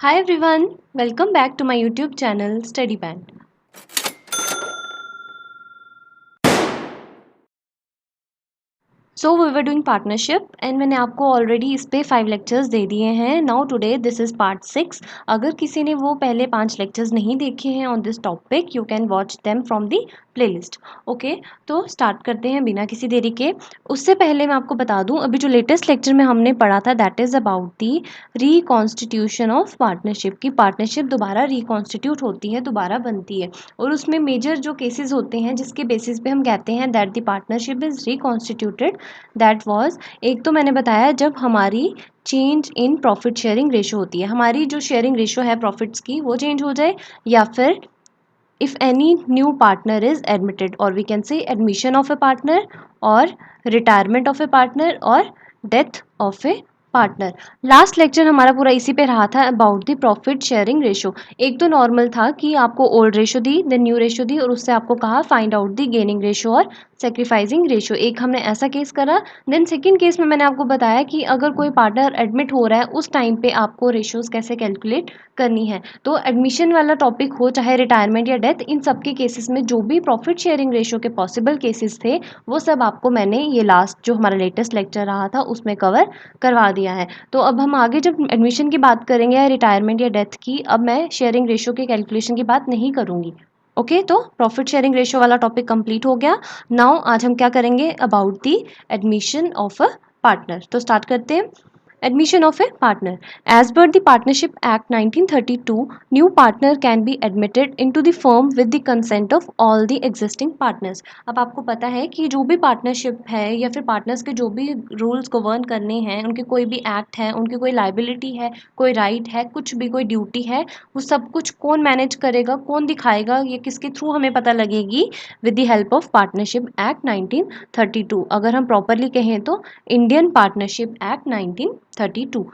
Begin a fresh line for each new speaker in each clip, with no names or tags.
Hi everyone, welcome back to my YouTube channel Study Band. So we were doing partnership and मैंने आपको already इस पे 5 lectures दे दिए हैं. Now today this is part 6. अगर किसी ने वो पहले 5 लेक्चर्स नहीं देखे हैं on this topic you can watch them from the playlist. Okay, तो स्टार्ट करते हैं बिना किसी देरी के. उससे पहले मैं आपको बता दूं, अभी जो लेटेस्ट लेक्चर में हमने पढ़ा था that is about the reconstitution of partnership. की पार्टनरशिप दोबारा रिकॉन्स्टिट्यूट होती है, दोबारा बनती है, और उसमें मेजर जो केसेस होते हैं जिसके बेसिस पे हम कहते हैं that the partnership is reconstituted. That was, एक तो मैंने बताया जब हमारी change in profit sharing ratio होती है, हमारी जो शेयरिंग रेशो है प्रॉफिट्स की वो चेंज हो जाए, या फिर if any new partner is admitted, or we can say admission of a partner, or retirement of a partner, or death of a partner. Last lecture हमारा पूरा इसी पे रहा था about the profit sharing ratio. एक तो normal था कि आपको ओल्ड रेशो दी, देन न्यू रेशो दी, और उससे आपको कहा find out the gaining ratio और सेक्रीफाइसिंग रेशो. एक हमने ऐसा केस करा. देन सेकंड केस में मैंने आपको बताया कि अगर कोई पार्टनर एडमिट हो रहा है उस टाइम पे आपको रेशोज कैसे कैलकुलेट करनी है. तो एडमिशन वाला टॉपिक हो चाहे रिटायरमेंट या डेथ, इन सब के केसेस में जो भी प्रॉफिट शेयरिंग रेशो के पॉसिबल केसेस थे वो सब आपको मैंने ये लास्ट जो हमारा लेटेस्ट लेक्चर रहा था उसमें कवर करवा दिया है. तो अब हम आगे जब एडमिशन की बात करेंगे या रिटायरमेंट या डेथ की, अब मैं शेयरिंग रेशो के कैलकुलेशन की बात नहीं करूँगी. ओके, तो प्रॉफिट शेयरिंग रेशो वाला टॉपिक कंप्लीट हो गया. नाउ आज हम क्या करेंगे about the admission of a partner. तो स्टार्ट करते हैं. Admission of a partner. As per the Partnership Act 1932, new partner can be admitted into the firm with the consent of all the existing partners. अब आपको पता है कि जो भी पार्टनरशिप है या फिर पार्टनर्स के जो भी रूल्स गवर्न करने हैं, उनके कोई भी एक्ट है, उनकी कोई लाइबिलिटी है, कोई राइट है, कुछ भी कोई ड्यूटी है, वो सब कुछ कौन मैनेज करेगा, कौन दिखाएगा, ये किसके थ्रू हमें पता लगेगी? With the help of partnership act 1932. अगर हम प्रॉपरली कहें तो इंडियन पार्टनरशिप एक्ट 1932.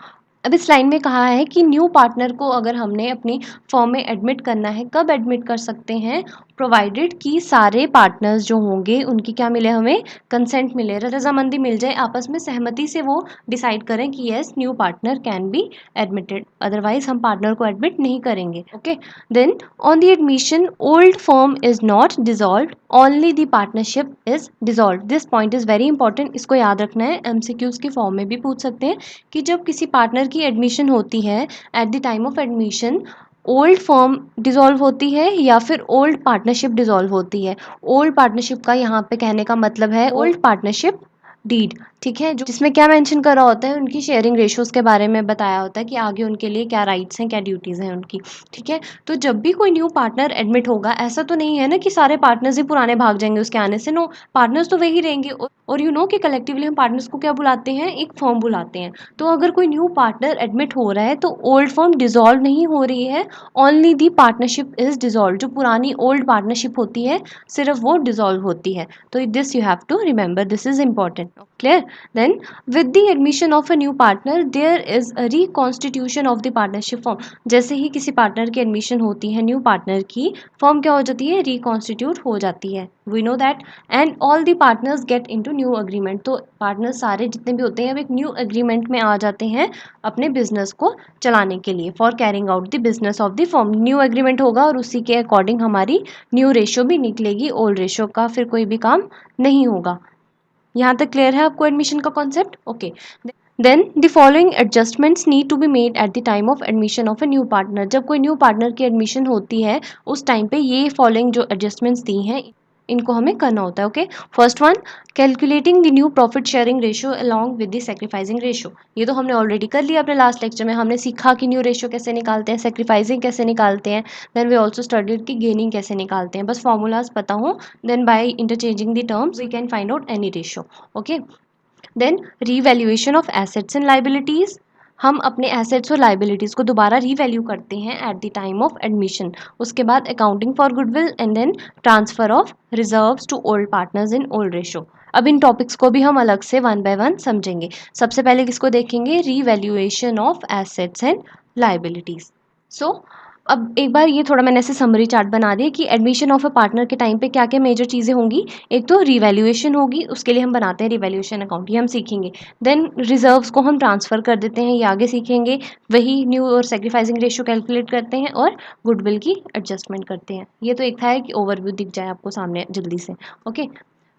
अब इस लाइन में कहा है कि न्यू पार्टनर को अगर हमने अपनी फर्म में एडमिट करना है, कब एडमिट कर सकते हैं? प्रोवाइडेड कि सारे पार्टनर्स जो होंगे उनकी क्या मिले, हमें कंसेंट मिले, रजामंदी मिल जाए, आपस में सहमति से वो डिसाइड करें कि yes new partner can be admitted, otherwise हम पार्टनर को एडमिट नहीं करेंगे. Okay, then on the admission old firm is not dissolved, only the partnership is dissolved. This point is very important, इसको याद रखना है. एमसीक्यूज की फॉर्म में भी पूछ सकते हैं कि जब किसी पार्टनर की एडमिशन होती है, eight the time of admission old firm dissolve होती है या फिर ओल्ड पार्टनरशिप डिसॉल्व होती है. ओल्ड पार्टनरशिप का यहाँ पे कहने का मतलब है ओल्ड पार्टनरशिप डीड. ठीक है, जो जिसमें क्या मेंशन करा होता है, उनकी शेयरिंग रेशोज के बारे में बताया होता है कि आगे उनके लिए क्या राइट्स हैं, क्या ड्यूटीज़ हैं उनकी. ठीक है, तो जब भी कोई न्यू पार्टनर एडमिट होगा, ऐसा तो नहीं है ना कि सारे पार्टनर्स ही पुराने भाग जाएंगे उसके आने से. नो, पार्टनर्स तो वही रहेंगे. और यू नो कि कलेक्टिवली हम पार्टनर्स को क्या बुलाते हैं? एक फर्म बुलाते हैं. तो अगर कोई न्यू पार्टनर एडमिट हो रहा है तो ओल्ड फर्म डिसॉल्व नहीं हो रही है, only the partnership is dissolve. जो पुरानी ओल्ड पार्टनरशिप होती है सिर्फ वो डिसॉल्व होती है. तो this you have to remember, this is important. Clear? Then with the admission of a new partner there is a reconstitution of the partnership firm. जैसे ही किसी पार्टनर की एडमिशन होती है न्यू पार्टनर की, फर्म क्या हो जाती है? रिकॉन्स्टिट्यूट हो जाती है. We know that. And all the partners get into new agreement. तो पार्टनर्स सारे जितने भी होते हैं अब एक न्यू अग्रीमेंट में आ जाते हैं अपने बिजनेस को चलाने के लिए, for carrying out the business of the firm. New agreement होगा और उसी के अकॉर्डिंग हमारी न्यू रेशो भी निकलेगी, ओल्ड रेशो का फिर कोई भी काम नहीं होगा. यहाँ तक क्लियर है आपको एडमिशन का concept? Okay, then the following adjustments need to be made at the time of admission of a new partner. जब कोई न्यू पार्टनर की एडमिशन होती है उस टाइम पे ये फॉलोइंग जो एडजस्टमेंट्स दी हैं इनको हमें करना होता है. Okay, first one, calculating the new profit sharing ratio along with the sacrificing ratio. ये तो हमने ऑलरेडी कर लिया अपने लास्ट लेक्चर में. हमने सीखा कि न्यू रेशियो कैसे निकालते हैं, सेक्रीफाइसिंग कैसे निकालते हैं. देन वी ऑल्सो स्टडीड कि गेनिंग कैसे निकालते हैं. बस फॉर्मूलाज पता हो, then by interchanging the terms we can find out any ratio. Okay, then revaluation of assets and liabilities. हम अपने एसेट्स और लाइबिलिटीज़ को दोबारा रीवैल्यू करते हैं at the time of admission. उसके बाद accounting for goodwill and then transfer of reserves to old partners in old ratio. अब इन टॉपिक्स को भी हम अलग से वन बाय वन समझेंगे. सबसे पहले किसको देखेंगे? Revaluation of assets and liabilities. So अब एक बार ये थोड़ा मैंने ऐसे समरी चार्ट बना दिया कि एडमिशन ऑफ अ पार्टनर के टाइम पे क्या क्या मेजर चीज़ें होंगी। एक तो रिवैल्यूएशन होगी, उसके लिए हम बनाते हैं रिवैल्यूएशन अकाउंट, ये हम सीखेंगे। देन रिजर्व्स को हम ट्रांसफ़र कर देते हैं, ये आगे सीखेंगे। वही न्यू और सैक्रिफाइसिंग रेशियो कैलकुलेट करते हैं और गुडविल की एडजस्टमेंट करते हैं। ये तो एक था कि ओवरव्यू दिख जाए आपको सामने जल्दी से। Okay,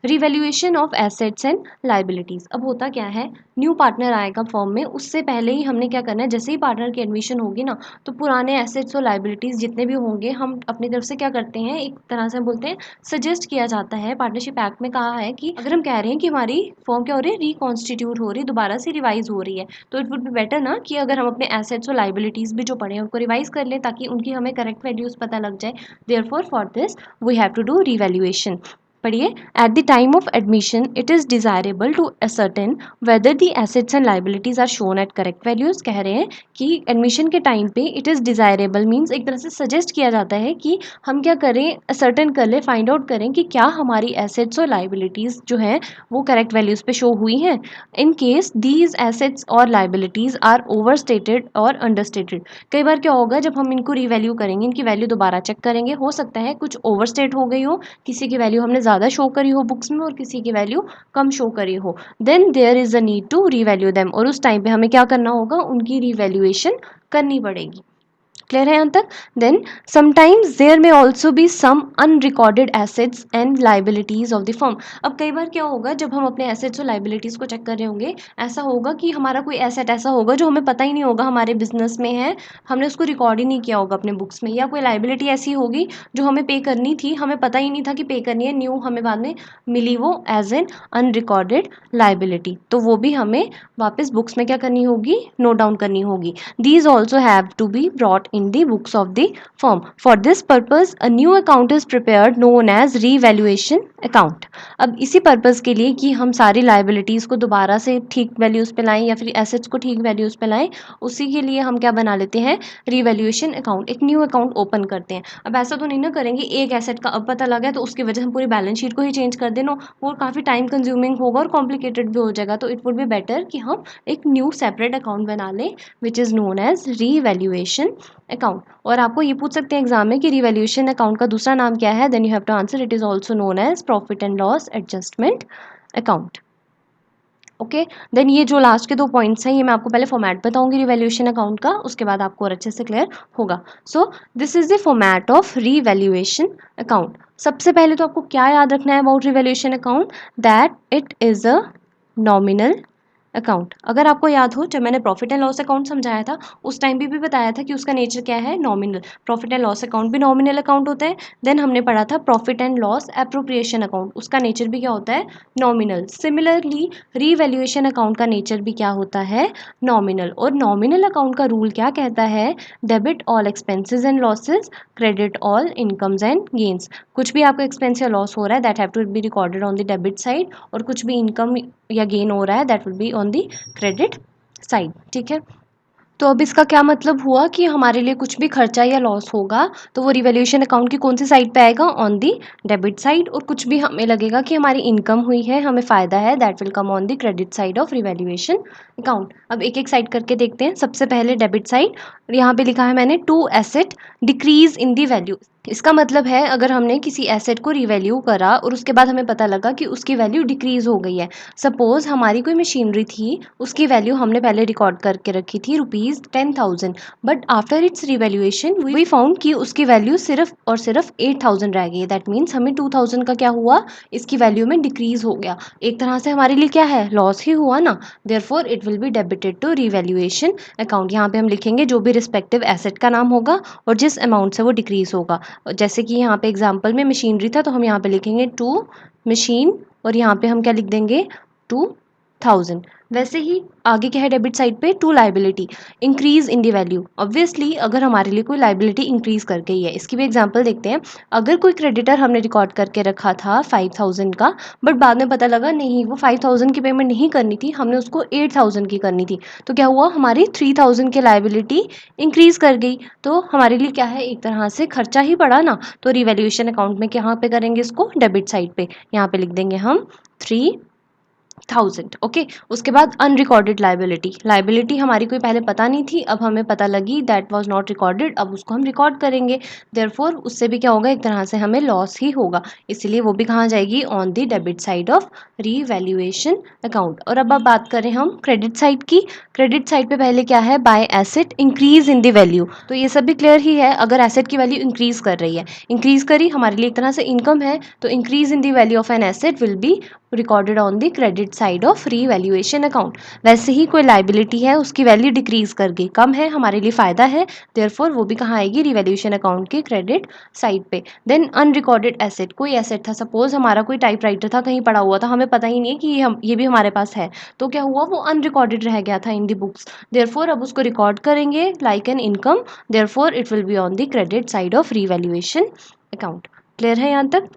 revaluation of assets and liabilities. अब होता क्या है, न्यू पार्टनर आएगा फर्म में, उससे पहले ही हमने क्या करना है, जैसे ही पार्टनर की एडमिशन होगी ना, तो पुराने एसेट्स और लाइबिलिटीज़ जितने भी होंगे हम अपनी तरफ से क्या करते हैं, एक तरह से हम बोलते हैं सजेस्ट किया जाता है। पार्टनरशिप एक्ट में कहा है कि अगर हम कह रहे हैं कि हमारी फर्म क्या हो रही है, रिकॉन्स्टिट्यूट हो रही है, दोबारा से रिवाइज हो रही है, तो इट वुड बी बेटर ना कि अगर हम अपने एसेट्स और लाइबिलिटीज़ भी जो पढ़े हैं उनको रिवाइज कर लें, ताकि उनकी हमें करेक्ट वैल्यूज़ पता लग जाए। Therefore for this we have to do revaluation. पढ़िए, at the time of admission it is desirable to ascertain whether the assets and liabilities are shown at correct values. कह रहे हैं कि एडमिशन के time पे इट इज़ डिज़ायरेबल मीन्स एक तरह से सजेस्ट किया जाता है कि हम क्या करें, असर्टेन कर लें, फाइंड आउट करें कि क्या हमारी एसेट्स और लाइबिलिटीज़ जो हैं वो करेक्ट वैल्यूज़ पे शो हुई हैं। इन केस दीज एसेट्स और लाइबिलिटीज़ आर ओवर स्टेटेड और अंडर स्टेटेड। कई बार क्या होगा, जब हम इनको रिवैल्यू करेंगे, इनकी वैल्यू दोबारा चेक करेंगे, हो सकता है कुछ ओवर स्टेट हो गई हो, किसी की वैल्यू हमने ज़्यादा शो करी हो बुक्स में और किसी की वैल्यू कम शो करी हो, then there is a need to revalue them, और उस टाइम पे हमें क्या करना होगा, उनकी रीवैल्यूएशन करनी पड़ेगी। क्लियर है यहाँ तक। Then sometimes there may also be some unrecorded assets and liabilities of the firm. अब कई बार क्या होगा, जब हम अपने एसेट्स और लाइबिलिटीज़ को चेक कर रहे होंगे, ऐसा होगा कि हमारा कोई एसेट ऐसा होगा जो हमें पता ही नहीं होगा हमारे बिजनेस में है, हमने उसको रिकॉर्ड ही नहीं किया होगा अपने बुक्स में, या कोई लाइबिलिटी ऐसी होगी जो हमें पे करनी थी, हमें पता ही नहीं था कि पे करनी है, न्यू हमें बाद में मिली वो एज एन अनरिकॉर्डेड लाइबिलिटी, तो वो भी हमें वापस बुक्स में क्या करनी होगी, नोट डाउन करनी होगी। These also have to be brought in the books of the firm. For this purpose, a new account is prepared known as revaluation account. अब इसी पर्पज़ के लिए कि हम सारी लाइबिलिटीज़ को दोबारा से ठीक वैल्यूज़ पे लाएं या फिर एसेट्स को ठीक वैल्यूज़ पे लाएं, उसी के लिए हम क्या बना लेते हैं, रिवैल्यूएशन अकाउंट, एक न्यू अकाउंट ओपन करते हैं। अब ऐसा तो नहीं ना करेंगे, एक एसेट का अब पता लगा तो उसकी वजह से हम पूरी बैलेंस शीट को ही चेंज कर देना, वो काफ़ी टाइम कंज्यूमिंग होगा और कॉम्प्लिकेटेड भी हो जाएगा। तो इट वुड बी बेटर कि हम एक न्यू सेपरेट अकाउंट बना लें which is known as revaluation account. और आपको ये पूछ सकते हैं एग्जाम में कि रीवैल्यूएशन अकाउंट का दूसरा नाम क्या है, then you have to answer it is also known as profit and loss adjustment account. Okay, then ये जो लास्ट के दो पॉइंट्स हैं, ये मैं आपको पहले फॉर्मेट बताऊंगी रिवैल्यूएशन अकाउंट का, उसके बाद आपको और अच्छे से क्लियर होगा। So this is the format of revaluation account. सबसे पहले तो आपको क्या याद रखना है about revaluation account, that it is a nominal account. अगर आपको याद हो, जब मैंने प्रॉफिट एंड लॉस अकाउंट समझाया था उस टाइम भी बताया था कि उसका नेचर क्या है, nominal. Profit and loss account भी नॉमिनल अकाउंट होता है। देन हमने पढ़ा था profit and loss appropriation account, उसका नेचर भी क्या होता है, नॉमिनल। सिमिलरली रीवैल्यूएशन अकाउंट का नेचर भी क्या होता है, नॉमिनल। और नॉमिनल अकाउंट का रूल क्या कहता है, debit all expenses and losses, credit all incomes and gains. कुछ भी आपका एक्सपेंस या लॉस हो रहा है that have to be recorded on the debit side, और कुछ भी इनकम या गेन हो रहा है that will be on the credit side. ठीक है, तो अब इसका क्या मतलब हुआ कि हमारे लिए कुछ भी खर्चा या लॉस होगा तो वो रिवैल्यूएशन अकाउंट की कौन सी साइड पे आएगा, ऑन दी डेबिट साइड, और कुछ भी हमें लगेगा कि हमारी इनकम हुई है, हमें फ़ायदा है, that will come on the credit side of revaluation account. अब एक एक साइड करके देखते हैं। सबसे पहले डेबिट साइड, यहाँ पे लिखा है मैंने to asset decrease in the value. इसका मतलब है अगर हमने किसी एसेट को रिवैल्यू करा और उसके बाद हमें पता लगा कि उसकी वैल्यू डिक्रीज हो गई है। सपोज हमारी कोई मशीनरी थी, उसकी वैल्यू हमने पहले रिकॉर्ड करके रखी थी ₹10,000, but after its revaluation we found कि उसकी वैल्यू सिर्फ और सिर्फ 8,000 रह गई। दैट मीन्स हमें 2,000 का क्या हुआ, इसकी वैल्यू में डिक्रीज हो गया। एक तरह से हमारे लिए क्या है, लॉस ही हुआ ना। Therefore it will be debited to revaluation account. यहाँ पे हम लिखेंगे जो भी रिस्पेक्टिव एसेट का नाम होगा और जिस अमाउंट से वो डिक्रीज होगा। जैसे कि यहाँ पे एग्जांपल में मशीनरी था तो हम यहाँ पे लिखेंगे टू मशीन, और यहाँ पे हम क्या लिख देंगे, 2,000। वैसे ही आगे क्या है डेबिट साइड पे, to liability, increase in the value. Obviously अगर हमारे लिए कोई लाइबिलिटी इंक्रीज कर गई है, इसकी भी एग्जांपल देखते हैं। अगर कोई क्रेडिटर हमने रिकॉर्ड करके रखा था 5,000 का, बट बाद में पता लगा नहीं वो 5,000 की पेमेंट नहीं करनी थी, हमने उसको 8,000 की करनी थी, तो क्या हुआ, हमारी 3,000 की लाइबिलिटी इंक्रीज कर गई। तो हमारे लिए क्या है, एक तरह से खर्चा ही पड़ा ना। तो रिवैल्यूएशन अकाउंट में कहाँ पे करेंगे इसको, डेबिट साइड पे। यहाँ पे लिख देंगे हम 3,000 1000, ओके। उसके बाद अनरिकॉर्डेड लाइबिलिटी, लाइबिलिटी हमारी कोई पहले पता नहीं थी, अब हमें पता लगी, दैट वाज नॉट रिकॉर्डेड, अब उसको हम रिकॉर्ड करेंगे, देयरफॉर उससे भी क्या होगा, एक तरह से हमें लॉस ही होगा, इसलिए वो भी कहाँ जाएगी, on the debit side of revaluation account. और अब बात करें हम क्रेडिट साइड की, क्रेडिट साइड पे पहले क्या है, bye asset increase in the value, तो ये सब भी क्लियर ही है, अगर एसेट की वैल्यू इंक्रीज कर रही है, इंक्रीज करी हमारे लिए एक तरह से इनकम है, तो increase in the value of an asset will be recorded on the credit side of revaluation account. वैसे ही कोई लाइबिलिटी है उसकी वैल्यू डिक्रीज कर गई, कम है, हमारे लिए फायदा है, देयरफॉर वो भी कहाँ आएगी, रिवैल्यूएशन अकाउंट के क्रेडिट साइड पे। देन अनरिकॉर्डेड एसेट, कोई एसेट था, सपोज हमारा कोई टाइपराइटर था कहीं पड़ा हुआ था, हमें पता ही नहीं है कि ये भी हमारे पास है, तो क्या हुआ, वो अनरिकॉर्डेड रह गया था इन दी बुक्स, देयरफॉर अब उसको रिकॉर्ड करेंगे like an income, therefore it will be on the credit side of revaluation account. Clear है यहाँ तक?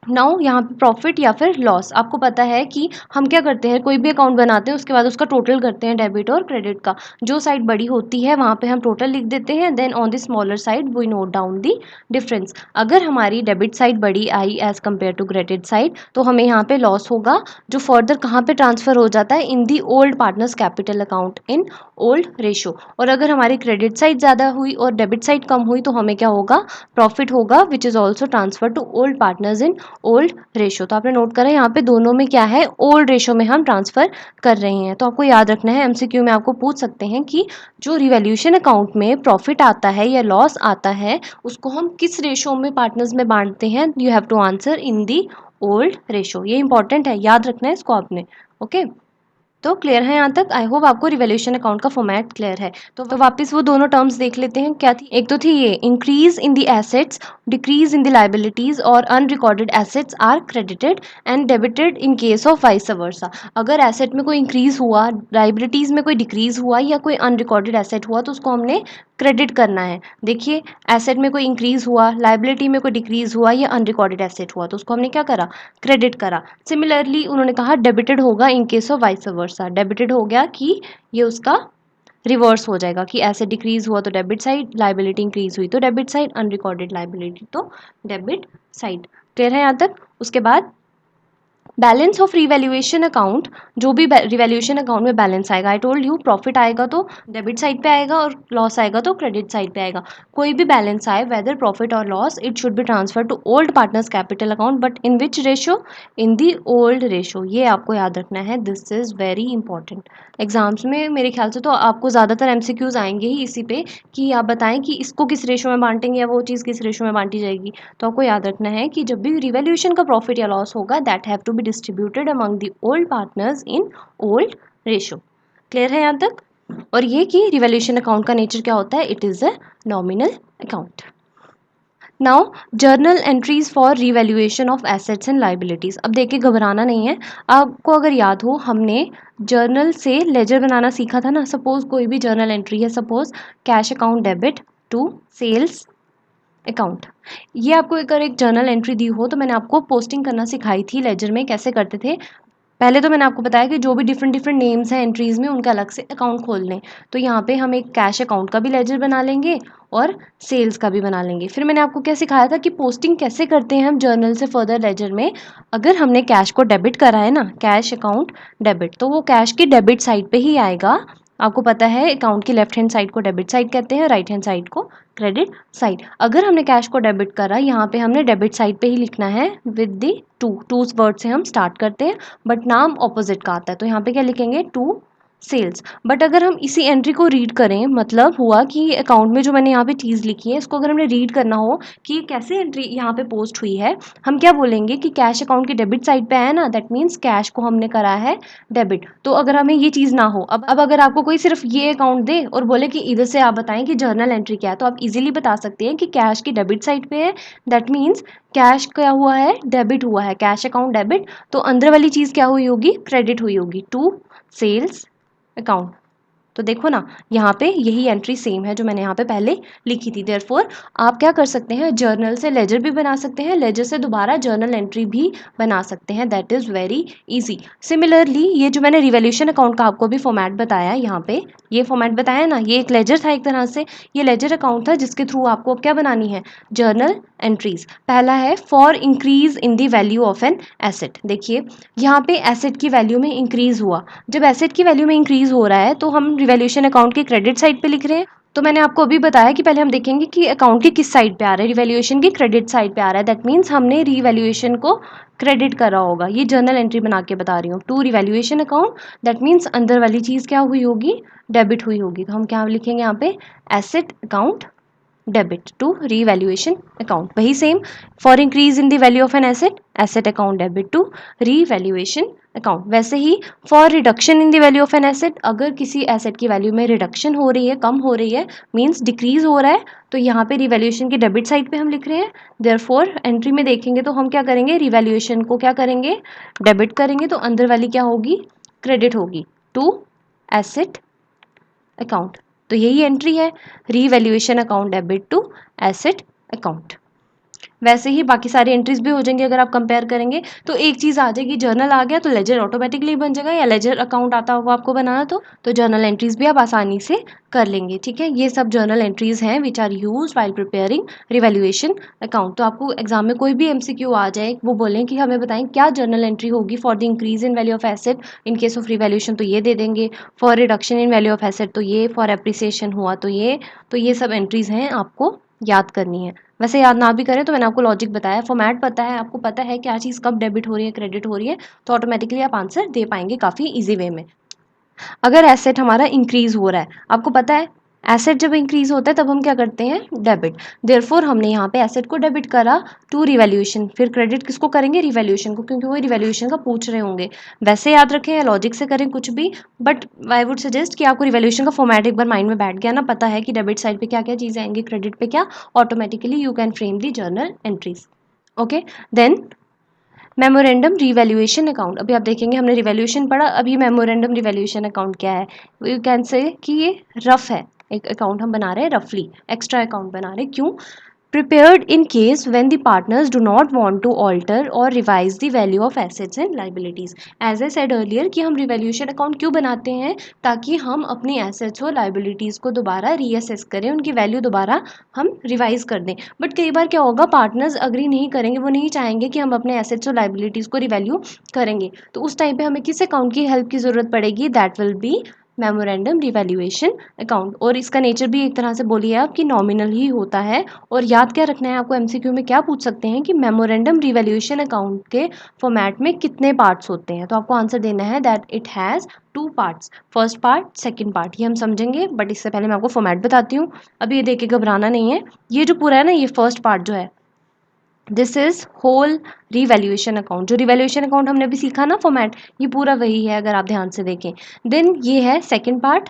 नाउ यहाँ पे प्रॉफिट या फिर लॉस, आपको पता है कि हम क्या करते हैं, कोई भी अकाउंट बनाते हैं उसके बाद उसका टोटल करते हैं, डेबिट और क्रेडिट का, जो साइड बड़ी होती है वहाँ पे हम टोटल लिख देते हैं, then on the smaller side we note down the difference. अगर हमारी डेबिट साइड बड़ी आई as compare to credit side, तो हमें यहाँ पे लॉस होगा, जो फर्दर कहाँ पे ट्रांसफर हो जाता है, in the old partners capital account in old ratio. और अगर हमारी क्रेडिट साइड ज़्यादा हुई और डेबिट साइड कम हुई, तो हमें क्या होगा, प्रॉफिट होगा, which is also transfer to old partners in old ratio. तो आपने नोट करा यहाँ पे दोनों में क्या है, ओल्ड रेशो में हम ट्रांसफर कर रहे हैं। तो आपको याद रखना है, एमसीक्यू में आपको पूछ सकते हैं कि जो रिवैल्यूएशन अकाउंट में प्रॉफिट आता है या लॉस आता है, उसको हम किस रेशो में पार्टनर्स में बांटते हैं, you have to answer in the old ratio. ये इंपॉर्टेंट है, याद रखना है इसको आपने, ओके। तो क्लियर है यहाँ तक, आई होप आपको रिवैल्यूएशन अकाउंट का फॉर्मेट क्लियर है। तो वापस वो दोनों टर्म्स देख लेते हैं, क्या थी, एक तो थी ये increase in the assets, decrease in the liabilities, और unrecorded assets are credited and debited in case of vice versa. अगर एसेट में कोई इंक्रीज हुआ, लाइबिलिटीज में कोई डिक्रीज हुआ, या कोई अनरिकॉर्डेड एसेट हुआ, तो उसको हमने क्रेडिट करना है। देखिए, एसेट में कोई इंक्रीज हुआ, लाइबिलिटी में कोई डिक्रीज हुआ, या अनरिकॉर्डेड एसेट हुआ, तो उसको हमने क्या करा, क्रेडिट करा। सिमिलरली उन्होंने कहा डेबिटेड होगा इन case of vice versa, debited हो गया कि ये उसका रिवर्स हो जाएगा, कि एसेट डिक्रीज हुआ तो डेबिट साइड, लाइबिलिटी इंक्रीज हुई तो डेबिट साइड, अनरिकॉर्डेड लाइबिलिटी तो डेबिट साइड। क्लियर है यहाँ तक? उसके बाद बैलेंस ऑफ रिवैल्यूएशन अकाउंट, जो भी रिवैल्यूएशन अकाउंट में बैलेंस आएगा, आई टोल्ड यू प्रॉफिट आएगा तो डेबिट साइड पे आएगा और लॉस आएगा तो क्रेडिट साइड पे आएगा। कोई भी बैलेंस आए, वेदर प्रॉफिट और loss, it should be transfer to old partners capital account, but in which ratio, in the old ratio. ये आपको याद रखना है, this is very important. Exams में मेरे ख्याल से तो आपको ज़्यादातर एमसीक्यूज आएंगे ही इसी पे, कि आप बताएं कि इसको किस रेशो में बांटेंगे या वो चीज़ किस रेशो में बांटी जाएगी। तो आपको याद रखना है कि जब भी रिवैल्यूएशन का प्रॉफिट या लॉस होगा, that have to be distributed among the old partners in old ratio. Clear है यहाँ तक? और ये कि रिवैल्यूएशन अकाउंट का नेचर क्या होता है, it is a nominal account. Now journal entries for revaluation of assets and liabilities. अब देखिए, घबराना नहीं है, आपको अगर याद हो हमने जर्नल से लेजर बनाना सीखा था ना। सपोज कोई भी जर्नल एंट्री है, suppose cash account debit to sales account, ये आपको अगर एक जर्नल एंट्री दी हो, तो मैंने आपको पोस्टिंग करना सिखाई थी लेजर में, कैसे करते थे। पहले तो मैंने आपको बताया कि जो भी डिफरेंट डिफरेंट नेम्स हैं एंट्रीज में, उनका अलग से अकाउंट खोल लें। तो यहाँ पे हम एक कैश अकाउंट का भी लेजर बना लेंगे और सेल्स का भी बना लेंगे। फिर मैंने आपको क्या सिखाया था कि पोस्टिंग कैसे करते हैं हम जर्नल से फर्दर लेजर में। अगर हमने कैश को डेबिट करा है ना, कैश अकाउंट डेबिट, तो वो कैश की डेबिट साइड पे ही आएगा। आपको पता है अकाउंट की लेफ्ट हैंड साइड को डेबिट साइड कहते हैं, राइट हैंड साइड को क्रेडिट साइड। अगर हमने कैश को डेबिट करा, यहाँ पे हमने डेबिट साइड पे ही लिखना है विद द टू वर्ड से हम स्टार्ट करते हैं, बट नाम ऑपोजिट का आता है, तो यहाँ पे क्या लिखेंगे, टू सेल्स। बट अगर हम इसी एंट्री को रीड करें, मतलब हुआ कि अकाउंट में जो मैंने यहाँ पे चीज़ लिखी है, इसको अगर हमने रीड करना हो कि कैसे एंट्री यहाँ पे पोस्ट हुई है, हम क्या बोलेंगे कि कैश अकाउंट की डेबिट साइड पे आया ना, दैट मीन्स कैश को हमने करा है डेबिट। तो अगर हमें ये चीज़ ना हो, अब अगर आपको कोई सिर्फ ये अकाउंट दे और बोले कि इधर से आप बताएं कि जर्नल एंट्री क्या है, तो आप इजीली बता सकते हैं कि कैश की डेबिट साइड पे है, दैट मीन्स कैश क्या हुआ है, डेबिट हुआ है, कैश अकाउंट डेबिट। तो अंदर वाली चीज़ क्या हुई होगी, क्रेडिट हुई होगी, टू सेल्स अकाउंट। तो देखो ना, यहाँ पे यही एंट्री सेम है जो मैंने यहाँ पे पहले लिखी थी। देयरफॉर आप क्या कर सकते हैं, जर्नल से लेजर भी बना सकते हैं, लेजर से दोबारा जर्नल एंट्री भी बना सकते हैं। That is very easy. Similarly ये जो मैंने रिवैल्यूएशन अकाउंट का आपको भी फॉर्मेट बताया, यहाँ पे ये फॉर्मेट बताया ना, ये एक लेजर था एक तरह से, ये लेजर अकाउंट था जिसके थ्रू आपको अब क्या बनानी है, जर्नल एंट्रीज। पहला है for increase in the value of an asset. देखिए यहाँ पे एसेट की वैल्यू में इंक्रीज हुआ, जब एसेट की वैल्यू में इंक्रीज हो रहा है तो हम रिवैल्यूएशन अकाउंट के क्रेडिट साइड पे लिख रहे हैं। तो मैंने आपको अभी बताया कि पहले हम देखेंगे कि अकाउंट के किस साइड पे आ रहा है, रिवैल्यूएशन की क्रेडिट साइड पे आ रहा है। दैट मीन्स हमने रिवैल्यूएशन को क्रेडिट करा होगा। ये जर्नल एंट्री बना के बता रही हूँ, to revaluation account. That means अंदर वाली चीज़ क्या हुई होगी, डेबिट हुई होगी। तो हम क्या लिखेंगे यहाँ पे, asset account debit to revaluation account. वही same, for increase in the value of an asset, asset account debit to revaluation account. वैसे ही for reduction in the value of an asset, अगर किसी एसेट की वैल्यू में reduction हो रही है, कम हो रही है, मीन्स डिक्रीज हो रहा है, तो यहाँ पे रिवैल्यूएशन के डेबिट साइड पे हम लिख रहे हैं। देयरफॉर एंट्री में देखेंगे तो हम क्या करेंगे, रिवैल्यूएशन को क्या करेंगे, डेबिट करेंगे, तो अंदर वाली क्या होगी, क्रेडिट होगी टू एसेट अकाउंट। तो यही एंट्री है, revaluation account debit to asset account. वैसे ही बाकी सारी एंट्रीज भी हो जाएंगी अगर आप कंपेयर करेंगे। तो एक चीज़ आ जाएगी, जर्नल आ गया तो लेजर ऑटोमेटिकली बन जाएगा, या लेजर अकाउंट आता होगा आपको बनाना तो जर्नल एंट्रीज भी आप आसानी से कर लेंगे। ठीक है, ये सब जर्नल एंट्रीज हैं which are use while preparing revaluation account. तो आपको एग्जाम में कोई भी एमसीक्यू आ जाए, वो बोलें कि हमें बताएं क्या जर्नल एंट्री होगी for the increase in value of asset in case of revaluation, तो ये दे देंगे, for reduction in value of asset तो ये, फॉर एप्रिसिएशन हुआ तो ये। तो ये सब एंट्रीज हैं, आपको याद करनी है। वैसे याद ना भी करें तो मैंने आपको लॉजिक बताया, फॉर्मेट पता है, आपको पता है क्या चीज़ कब डेबिट हो रही है, क्रेडिट हो रही है, तो ऑटोमेटिकली आप आंसर दे पाएंगे काफ़ी इजी वे में। अगर एसेट हमारा इंक्रीज हो रहा है, आपको पता है एसेट जब इंक्रीज होता है तब हम क्या करते हैं, डेबिट। देयरफॉर हमने यहाँ पे एसेट को डेबिट करा टू रिवैल्यूएशन, फिर क्रेडिट किसको करेंगे, रिवैल्यूएशन को, क्योंकि वो रिवैल्यूएशन का पूछ रहे होंगे। वैसे याद रखें या लॉजिक से करें कुछ भी, बट आई वुड सजेस्ट कि आपको रिवैल्यूएशन का फॉर्मेट एक बार माइंड में बैठ गया ना, पता है कि डेबिट साइड पे क्या क्या चीज़ें आएंगी, क्रेडिट पे क्या, automatically you can frame the journal entries. Okay, then memorandum revaluation account. अभी आप देखेंगे हमने रिवैल्यूएशन पढ़ा, अभी मेमोरेंडम रिवैल्यूएशन अकाउंट क्या है, यू कैन से कि ये रफ है, एक अकाउंट हम बना रहे हैं रफली, एक्स्ट्रा अकाउंट बना रहे हैं। क्यों, prepared in case when the partners do not want to alter or revise the value of assets and liabilities। as I said earlier कि हम revaluation account क्यों बनाते हैं, ताकि हम अपनी assets और liabilities को दोबारा reassess करें, उनकी value दोबारा हम revise कर दें। बट कई बार क्या होगा, partners agree नहीं करेंगे, वो नहीं चाहेंगे कि हम अपने assets और liabilities को revalue करेंगे, तो उस टाइम पे हमें किस account की help की ज़रूरत पड़ेगी, that will be memorandum revaluation account. और इसका नेचर भी एक तरह से बोलिए आप कि नॉमिनल ही होता है। और याद क्या रखना है आपको, एमसीक्यू में क्या पूछ सकते हैं कि मेमोरेंडम रिवैल्यूएशन अकाउंट के फॉर्मेट में कितने पार्ट्स होते हैं, तो आपको आंसर देना है that it has 2 parts, first part second part. ये हम समझेंगे, बट इससे पहले मैं आपको फॉर्मेट बताती हूँ। अभी ये देख के घबराना नहीं है, ये जो पूरा है ना, ये फर्स्ट पार्ट जो है, this is whole revaluation account. जो रिवैल्यूएशन अकाउंट हमने अभी सीखा ना फॉर्मेट, ये पूरा वही है अगर आप ध्यान से देखें। देन ये है सेकंड पार्ट।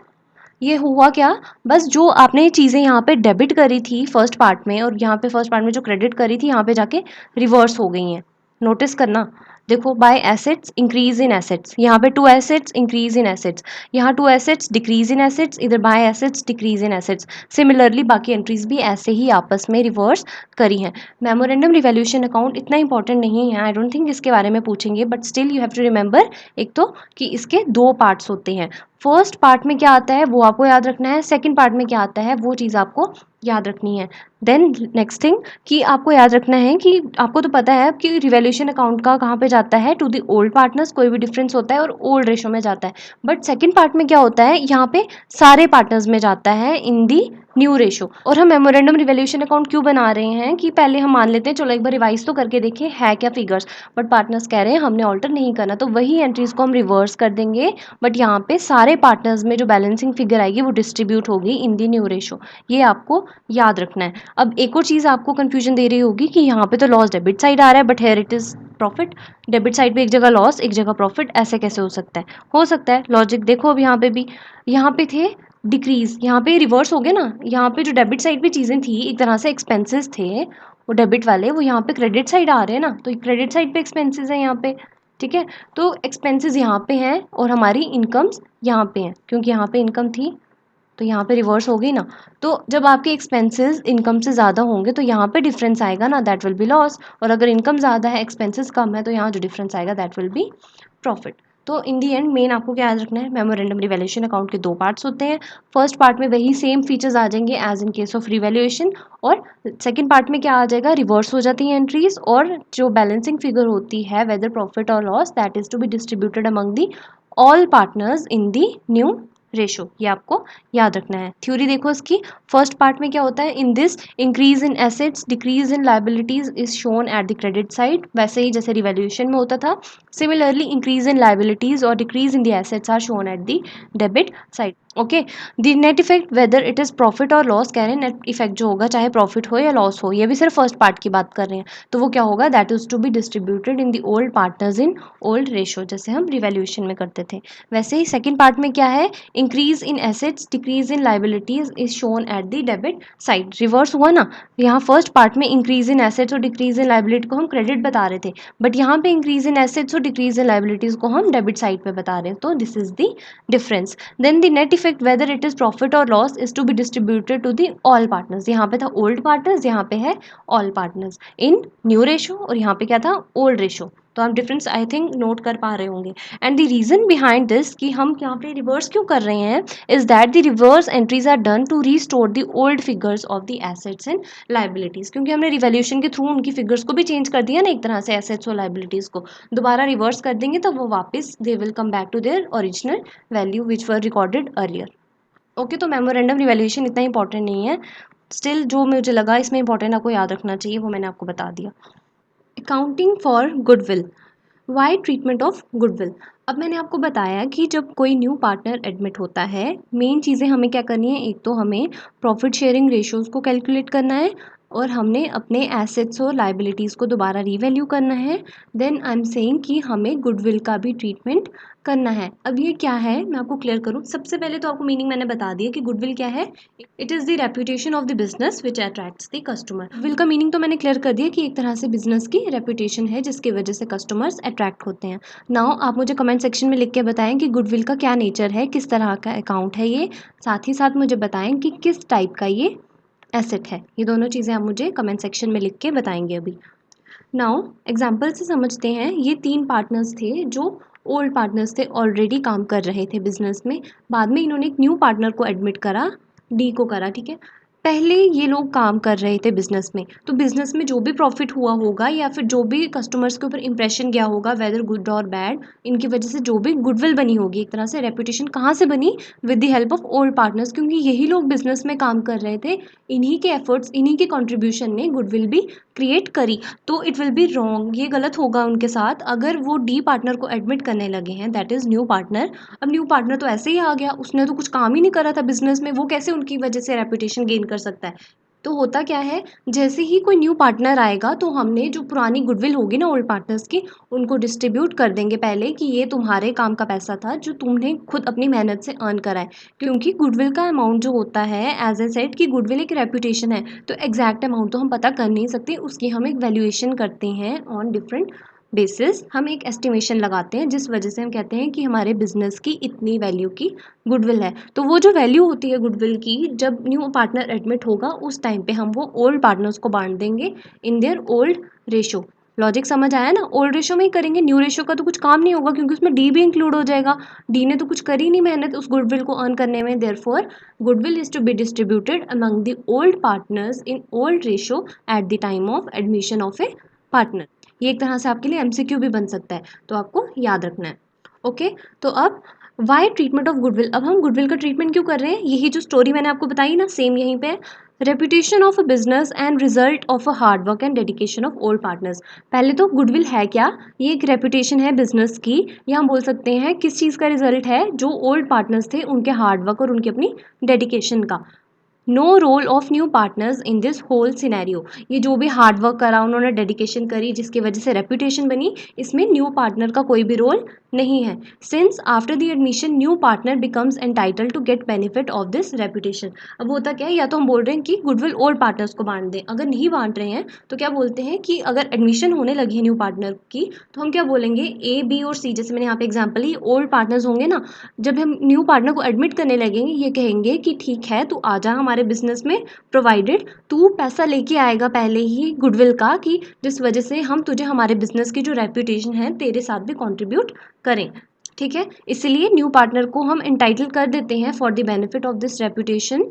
ये हुआ क्या, बस जो आपने चीज़ें यहाँ पे डेबिट करी थी फर्स्ट पार्ट में, और यहाँ पे फर्स्ट पार्ट में जो क्रेडिट करी थी यहाँ पे जाके रिवर्स हो गई हैं। नोटिस करना, देखो by assets increase in assets, यहाँ पे 2 एसेट्स इंक्रीज इन एसेट्स, यहाँ 2 एसेट्स डिक्रीज इन एसेट्स, इधर by assets decrease in assets. Similarly बाकी एंट्रीज भी ऐसे ही आपस में रिवर्स करी हैं। मेमोरेंडम रिवैल्यूएशन अकाउंट इतना इंपॉर्टेंट नहीं है, आई डोंट थिंक इसके बारे में पूछेंगे, but still you have to remember एक तो कि इसके 2 पार्ट्स होते हैं। फर्स्ट पार्ट में क्या आता है वो आपको याद रखना है, सेकंड पार्ट में क्या आता है वो चीज़ आपको याद रखनी है। देन नेक्स्ट थिंग कि आपको याद रखना है कि आपको तो पता है कि रिवैल्यूएशन अकाउंट का कहाँ पे जाता है, टू द ओल्ड पार्टनर्स, कोई भी डिफरेंस होता है और ओल्ड रेशो में जाता है। बट सेकंड पार्ट में क्या होता है, यहाँ पे सारे पार्टनर्स में जाता है इन दी न्यू रेशो। और हम मेमोरेंडम रिवैल्यूएशन अकाउंट क्यों बना रहे हैं कि पहले हम मान लेते हैं, चलो एक बार रिवाइज तो करके देखें है क्या फिगर्स, बट पार्टनर्स कह रहे हैं हमने ऑल्टर नहीं करना, तो वही एंट्रीज को हम रिवर्स कर देंगे, बट यहाँ पे सारे पार्टनर्स में जो बैलेंसिंग फिगर आएगी वो डिस्ट्रीब्यूट होगी इन दी न्यू रेशो। ये आपको याद रखना है। अब एक और चीज़ आपको कंफ्यूजन दे रही होगी कि यहाँ पे तो लॉस डेबिट साइड आ रहा है, but here it is profit. Debit side पे एक जगह लॉस एक जगह प्रॉफिट, ऐसे कैसे हो सकता है, हो सकता है लॉजिक देखो। अब यहाँ पे भी, यहाँ पे थे डिक्रीज, यहाँ पे रिवर्स हो गया ना, यहाँ पे जो डेबिट साइड पे चीज़ें थी एक तरह से एक्सपेंसेस थे वो डेबिट वाले, वो यहाँ पे क्रेडिट साइड आ रहे हैं ना, तो क्रेडिट साइड पे एक्सपेंसेस है यहाँ पे। ठीक है। तो एक्सपेंसेस यहाँ पे हैं और हमारी इनकम्स यहाँ पे हैं, क्योंकि यहाँ पे इनकम थी तो यहाँ पे रिवर्स हो गई ना। तो जब आपके एक्सपेंसेस इनकम से ज़्यादा होंगे तो यहाँ पे डिफरेंस आएगा ना, दैट विल बी लॉस। और अगर इनकम ज़्यादा है एक्सपेंसेस कम है तो यहाँ जो डिफरेंस आएगा दैट विल बी प्रॉफिट। तो इन दी एंड मेन आपको क्या याद रखना है, मेमोरेंडम रिवैल्यूएशन अकाउंट के 2 पार्ट्स होते हैं। फर्स्ट पार्ट में वही सेम फीचर्स आ जाएंगे as in case of revaluation, और सेकंड पार्ट में क्या आ जाएगा, रिवर्स हो जाती है एंट्रीज, और जो बैलेंसिंग फिगर होती है वेदर प्रॉफिट और loss that is to be distributed among the all partners in the new ratio. ये आपको याद रखना है। थ्योरी देखो इसकी, फर्स्ट पार्ट में क्या होता है, in this increase in assets decrease in liabilities is shown at the credit side, वैसे ही जैसे रिवैल्यूएशन में होता था। सिमिलरली इंक्रीज इन लाइबिलिटीज और decrease in the assets are shown at the debit side. Okay, the net effect whether it is profit और loss, कह रहे हैं नेट इफेक्ट जो होगा चाहे प्रॉफिट हो या लॉस हो, ये भी सिर्फ फर्स्ट पार्ट की बात कर रहे हैं, तो वो क्या होगा, that is to be distributed in the old partners in old ratio, जैसे हम रिवैल्यूएशन में करते थे। वैसे ही सेकेंड पार्ट में क्या है, increase in assets decrease in liabilities is shown at the debit side. Reverse हुआ ना, यहाँ फर्स्ट पार्ट में इंक्रीज इन एसेट्स और डिक्रीज इन लाइबिलिटी को हम क्रेडिट बता रहे थे, बट यहाँ पे इंक्रीज इन एसेट्स और डिक्रीज इन लाइबिलिटीज को हम डेबिट साइड पे बता रहे हैं, तो this is the difference. Then the net effect whether it is profit और loss is to be distributed to the all partners. यहाँ पे था ओल्ड पार्टनर्स, यहाँ पे है all partners in new ratio, और यहाँ पे क्या था, ओल्ड रेशो। तो आप डिफरेंस आई थिंक नोट कर पा रहे होंगे। And the reason behind this कि हम यहाँ पे रिवर्स क्यों कर रहे हैं, is that the reverse entries are done to restore the old figures of the assets and liabilities, क्योंकि हमने रिवैल्यूएशन के थ्रू उनकी फिगर्स को भी चेंज कर दिया ना, एक तरह से एसेट्स और लाइबिलिटीज को दोबारा रिवर्स कर देंगे तो वो वापस they will come back to their original value which were recorded earlier. Okay, तो मेमोरेंडम रिवैल्यूएशन इतना इंपॉर्टेंट नहीं है, स्टिल जो मुझे लगा इसमें इंपॉर्टेंट आपको याद रखना चाहिए वो मैंने आपको बता दिया। Accounting for goodwill, why treatment of goodwill. अब मैंने आपको बताया कि जब कोई न्यू पार्टनर एडमिट होता है, मेन चीज़ें हमें क्या करनी है, एक तो हमें प्रॉफिट शेयरिंग रेशियोज़ को कैलकुलेट करना है, और हमने अपने एसेट्स और लाइबिलिटीज़ को दोबारा रीवैल्यू करना है। देन आई एम सेइंग कि हमें गुडविल का भी ट्रीटमेंट करना है। अब ये क्या है मैं आपको क्लियर करूँ। सबसे पहले तो आपको मीनिंग मैंने बता दिया कि गुडविल क्या है, it is the reputation of the business which attracts the customer. Goodwill का मीनिंग तो मैंने क्लियर कर दिया कि एक तरह से बिजनेस की रेपुटेशन है जिसकी वजह से कस्टमर्स अट्रैक्ट होते हैं। नाउ आप मुझे कमेंट सेक्शन में लिख के बताएं कि गुडविल का क्या नेचर है, किस तरह का अकाउंट है ये, साथ ही साथ मुझे बताएं कि किस टाइप का ये एसेट है। ये दोनों चीज़ें आप मुझे कमेंट सेक्शन में लिख के बताएंगे अभी। नाउ एग्जाम्पल से समझते हैं। ये 3 पार्टनर्स थे जो ओल्ड पार्टनर्स थे, ऑलरेडी काम कर रहे थे बिजनेस में। बाद में इन्होंने एक न्यू पार्टनर को एडमिट करा, डी को करा, ठीक है। पहले ये लोग काम कर रहे थे बिजनेस में, तो बिजनेस में जो भी प्रॉफिट हुआ होगा या फिर जो भी कस्टमर्स के ऊपर इंप्रेशन गया होगा वेदर गुड और बैड, इनकी वजह से जो भी गुडविल बनी होगी, एक तरह से रेपुटेशन कहाँ से बनी, with the help of old partners, क्योंकि यही लोग बिजनेस में काम कर रहे थे। इन्हीं के एफर्ट्स, इन्हीं के कंट्रीब्यूशन ने गुडविल भी क्रिएट करी। तो इट विल बी रॉन्ग, ये गलत होगा उनके साथ अगर वो डी पार्टनर को एडमिट करने लगे हैं, दैट इज़ न्यू पार्टनर। अब न्यू पार्टनर तो ऐसे ही आ गया, उसने तो कुछ काम ही नहीं करा था बिजनेस में, वो कैसे उनकी वजह से रेपुटेशन गेन कर सकता है। तो होता क्या है, जैसे ही कोई न्यू पार्टनर आएगा तो हमने जो पुरानी गुडविल होगी ना ओल्ड पार्टनर्स की, उनको डिस्ट्रीब्यूट कर देंगे पहले कि ये तुम्हारे काम का पैसा था जो तुमने खुद अपनी मेहनत से अर्न करा है। क्योंकि गुडविल का अमाउंट जो होता है, एज ए सेड कि गुडविल एक रेपुटेशन है, तो एग्जैक्ट अमाउंट तो हम पता कर नहीं सकते, उसकी हम एक वैल्यूएशन करते हैं ऑन डिफरेंट बेसिस। हम एक एस्टिमेशन लगाते हैं जिस वजह से हम कहते हैं कि हमारे बिजनेस की इतनी वैल्यू की गुडविल है। तो वो जो वैल्यू होती है गुडविल की, जब न्यू पार्टनर एडमिट होगा उस टाइम पे हम वो ओल्ड पार्टनर्स को बांट देंगे in their old ratio. Logic समझ आया ना, ओल्ड रेशो में ही करेंगे, न्यू रेशो का तो कुछ काम नहीं होगा क्योंकि उसमें डी भी इंक्लूड हो जाएगा। डी ने तो कुछ करी नहीं मेहनत उस गुडविल को अर्न करने में, therefore goodwill is to be distributed among the old partners in old ratio at the time of admission of a partner. ये एक तरह से आपके लिए एमसीक्यू भी बन सकता है, तो आपको याद रखना है। ओके, तो अब वाई ट्रीटमेंट ऑफ गुडविल। अब हम गुडविल का ट्रीटमेंट क्यों कर रहे हैं, यही जो स्टोरी मैंने आपको बताई ना, सेम यहीं पे है। Reputation of a business and result of a hard work and dedication of old partners. पहले तो गुडविल है क्या, ये एक रेपुटेशन है बिजनेस की, या हम बोल सकते हैं किस चीज़ का रिजल्ट है, जो ओल्ड पार्टनर्स थे उनके हार्ड वर्क और उनकी अपनी डेडिकेशन का। No role of new partners in this whole scenario. ये जो भी हार्ड वर्क करा उन्होंने, डेडिकेशन करी, जिसकी वजह से रेपुटेशन बनी, इसमें न्यू पार्टनर का कोई भी रोल नहीं है। Since after the admission new partner becomes entitle to get benefit of this reputation. अब होता क्या है, या तो हम बोल रहे हैं कि गुडविल ओल्ड पार्टनर्स को बांट दें, अगर नहीं बांट रहे हैं तो क्या बोलते हैं कि अगर एडमिशन होने लगी है न्यू पार्टनर की तो हम क्या बोलेंगे, ए बी और सी, जैसे मैंने यहाँ पे एग्जाम्पल ही, ओल्ड पार्टनर्स होंगे ना, जब हम न्यू पार्टनर को एडमिट करने लगेंगे ये कहेंगे कि ठीक है तू आ जा हमारे बिजनेस में, प्रोवाइडेड तू पैसा लेके आएगा पहले ही गुडविल का, कि जिस वजह से हम तुझे हमारे बिजनेस की जो रेपुटेशन है तेरे साथ भी कंट्रीब्यूट करें। ठीक है, इसलिए न्यू पार्टनर को हम एंटाइटल कर देते हैं for the benefit of this reputation.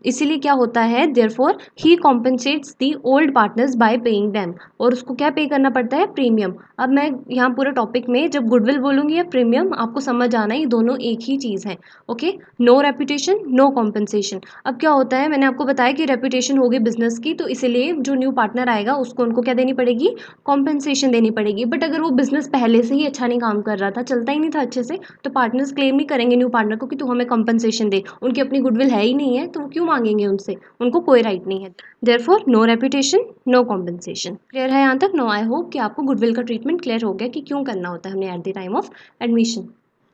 इसीलिए क्या होता है, देयरफॉर ही compensates the old partners by paying them, और उसको क्या पे करना पड़ता है, प्रीमियम। अब मैं यहाँ पूरे टॉपिक में जब गुडविल बोलूँगी या प्रीमियम, आपको समझ आना ये दोनों एक ही चीज़ है। Okay, no reputation no compensation. अब क्या होता है, मैंने आपको बताया कि रेपुटेशन होगी बिजनेस की, तो इसीलिए जो न्यू पार्टनर आएगा उसको उनको क्या देनी पड़ेगी, कॉम्पनसेशन देनी पड़ेगी। बट अगर वो बिजनेस पहले से ही अच्छा नहीं काम कर रहा था, चलता ही नहीं था अच्छे से, तो पार्टनर्स क्लेम नहीं करेंगे न्यू पार्टनर को कि तू हमें कॉम्पनसेशन दे। उनकी अपनी गुडविल है ही नहीं है तो वो क्यों मांगेंगे उनसे, उनको कोई राइट नहीं है। Therefore no reputation no compensation. Clear है यहाँ तक? नो, आई होप कि आपको गुडविल का ट्रीटमेंट क्लियर हो गया कि क्यों करना होता है हमने eight the time of admission.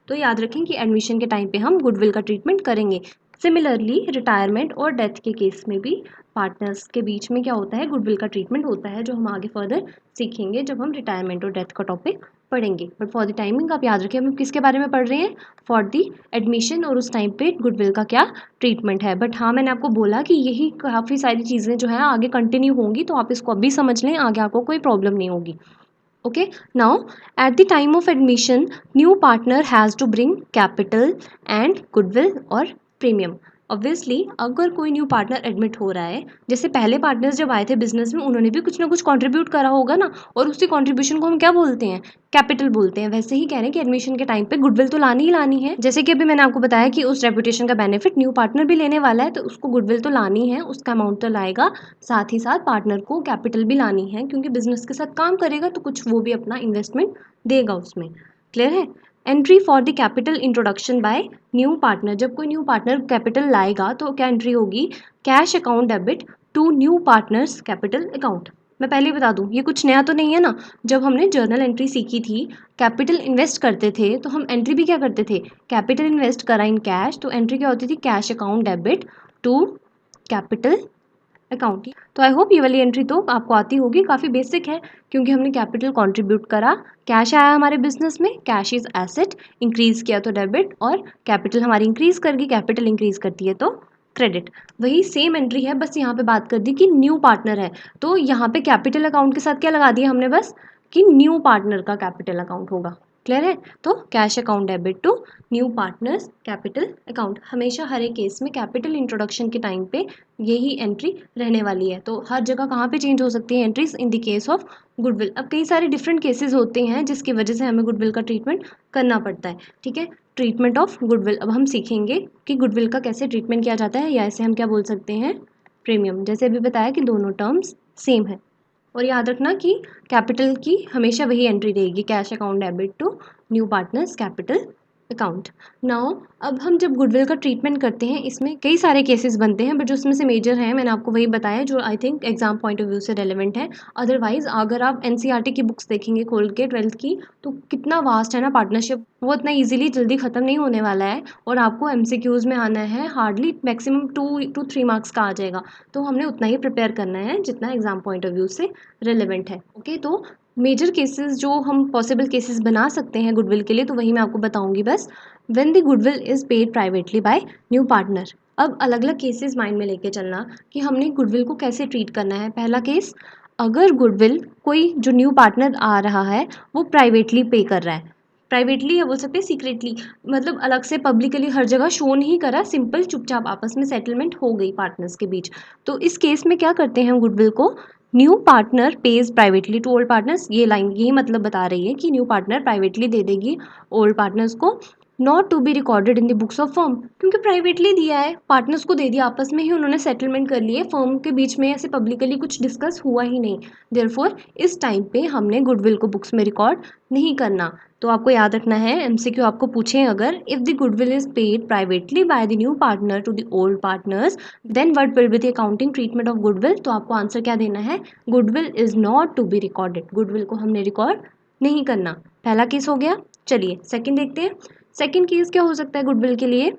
तो याद रखें कि एडमिशन के टाइम पे हम गुडविल का ट्रीटमेंट करेंगे। सिमिलरली रिटायरमेंट और डेथ के केस में भी पार्टनर्स के बीच में क्या होता है, गुडविल का ट्रीटमेंट होता है, जो हम आगे फर्दर सीखेंगे जब हम रिटायरमेंट और डेथ का टॉपिक पढ़ेंगे। बट फॉर द टाइमिंग आप याद रखें हम किसके बारे में पढ़ रहे हैं, फॉर द एडमिशन, और उस टाइम पे गुडविल का क्या ट्रीटमेंट है। बट हाँ, मैंने आपको बोला कि यही काफ़ी सारी चीज़ें जो है आगे कंटिन्यू होंगी, तो आप इसको अभी समझ लें, आगे आपको कोई प्रॉब्लम नहीं होगी। Okay, now at the time of admission, new partner has to bring capital and goodwill or premium. Obviously अगर कोई न्यू पार्टनर एडमिट हो रहा है, जैसे पहले पार्टनर्स जब आए थे बिजनेस में उन्होंने भी कुछ ना कुछ कंट्रीब्यूट करा होगा ना, और उसी कंट्रीब्यूशन को हम क्या बोलते हैं, कैपिटल बोलते हैं। वैसे ही कह रहे हैं कि एडमिशन के टाइम पे गुडविल तो लानी ही लानी है। जैसे कि अभी मैंने आपको बताया कि उस रेपुटेशन का बेनिफिट न्यू पार्टनर भी लेने वाला है, तो उसको गुडविल तो लानी है, उसका अमाउंट तो लाएगा, साथ ही साथ पार्टनर को कैपिटल भी लानी है, क्योंकि बिजनेस के साथ काम करेगा तो कुछ वो भी अपना इन्वेस्टमेंट देगा उसमें। क्लियर है? Entry for the capital introduction by new partner. जब कोई न्यू पार्टनर कैपिटल लाएगा तो क्या एंट्री होगी, cash account debit to new partners capital account. मैं पहले ही बता दूं ये कुछ नया तो नहीं है ना, जब हमने जर्नल एंट्री सीखी थी, कैपिटल इन्वेस्ट करते थे तो हम एंट्री भी क्या करते थे, कैपिटल इन्वेस्ट करा इन कैश, तो एंट्री क्या होती थी, cash account debit to capital account. तो आई होप ये वाली एंट्री तो आपको आती होगी, काफ़ी बेसिक है, क्योंकि हमने कैपिटल कंट्रीब्यूट करा, कैश आया हमारे बिजनेस में, कैश इज एसेट, इंक्रीज किया तो डेबिट, और कैपिटल हमारी इंक्रीज कर गई, कैपिटल इंक्रीज करती है तो क्रेडिट। वही सेम एंट्री है, बस यहाँ पे बात कर दी कि न्यू पार्टनर है, तो यहाँ पे कैपिटल अकाउंट के साथ क्या लगा दिया हमने, बस कि न्यू पार्टनर का कैपिटल अकाउंट होगा। क्लियर है? तो cash account debit to new partners capital account. हमेशा हर एक केस में कैपिटल इंट्रोडक्शन के टाइम पे यही एंट्री रहने वाली है। तो हर जगह कहाँ पे चेंज हो सकती है entries, in the case of goodwill. अब कई सारे डिफरेंट केसेस होते हैं जिसकी वजह से हमें गुडविल का ट्रीटमेंट करना पड़ता है। ठीक है, ट्रीटमेंट ऑफ गुडविल। अब हम सीखेंगे कि गुडविल का कैसे ट्रीटमेंट किया जाता है, या ऐसे हम क्या बोल सकते हैं, प्रीमियम। जैसे अभी बताया कि दोनों टर्म्स सेम है। और याद रखना कि कैपिटल की हमेशा वही एंट्री रहेगी, cash account debit to new partners capital account. Now अब हम जब गुडविल का ट्रीटमेंट करते हैं, इसमें कई सारे केसेस बनते हैं, बट जो उसमें से मेजर हैं मैंने आपको वही बताया जो I think exam point of view से रेलेवेंट है। अदरवाइज अगर आप एनसीईआरटी की बुक्स देखेंगे खोल के 12th की, तो कितना वास्ट है ना पार्टनरशिप, वो इतना ईजिली जल्दी ख़त्म नहीं होने वाला है, और आपको एमसीक्यूज़ में आना है, हार्डली मैक्सिमम 2 to 3 मार्क्स का आ जाएगा। तो हमने उतना ही प्रिपेयर करना है जितना एग्जाम पॉइंट ऑफ व्यू से रेलेवेंट है। ओके, तो मेजर केसेस जो हम पॉसिबल केसेस बना सकते हैं गुडविल के लिए, तो वही मैं आपको बताऊंगी बस। When the goodwill is paid privately by new partner. अब अलग अलग केसेस माइंड में लेके चलना कि हमने गुडविल को कैसे ट्रीट करना है। पहला केस, अगर गुडविल कोई जो न्यू पार्टनर आ रहा है वो प्राइवेटली पे कर रहा है, प्राइवेटली या बोल सकते हैं सीक्रेटली, मतलब अलग से पब्लिकली हर जगह शो नहीं करा, सिंपल चुपचाप आपस में सेटलमेंट हो गई पार्टनर्स के बीच, तो इस केस में क्या करते हैं हम गुडविल को, new partner pays privately to old partners. ये लाइन यही मतलब बता रही है कि न्यू पार्टनर प्राइवेटली दे देगी ओल्ड पार्टनर्स को not to be recorded in the books of firm, क्योंकि प्राइवेटली दिया है, पार्टनर्स को दे दिया, आपस में ही उन्होंने सेटलमेंट कर लिए, फर्म के बीच में ऐसे पब्लिकली कुछ डिस्कस हुआ ही नहीं। देयरफॉर इस टाइम पे हमने गुडविल को बुक्स में रिकॉर्ड नहीं करना। तो आपको याद रखना है, एमसीक्यू आपको पूछें अगर, if the goodwill is paid privately by the new partner to the old partners, then what will be the accounting treatment of goodwill. तो आपको आंसर क्या देना है, goodwill is not to be recorded, goodwill को हमने record नहीं करना। पहला केस हो गया। चलिए सेकंड देखते हैं। सेकंड केस क्या हो सकता है गुडविल के लिए,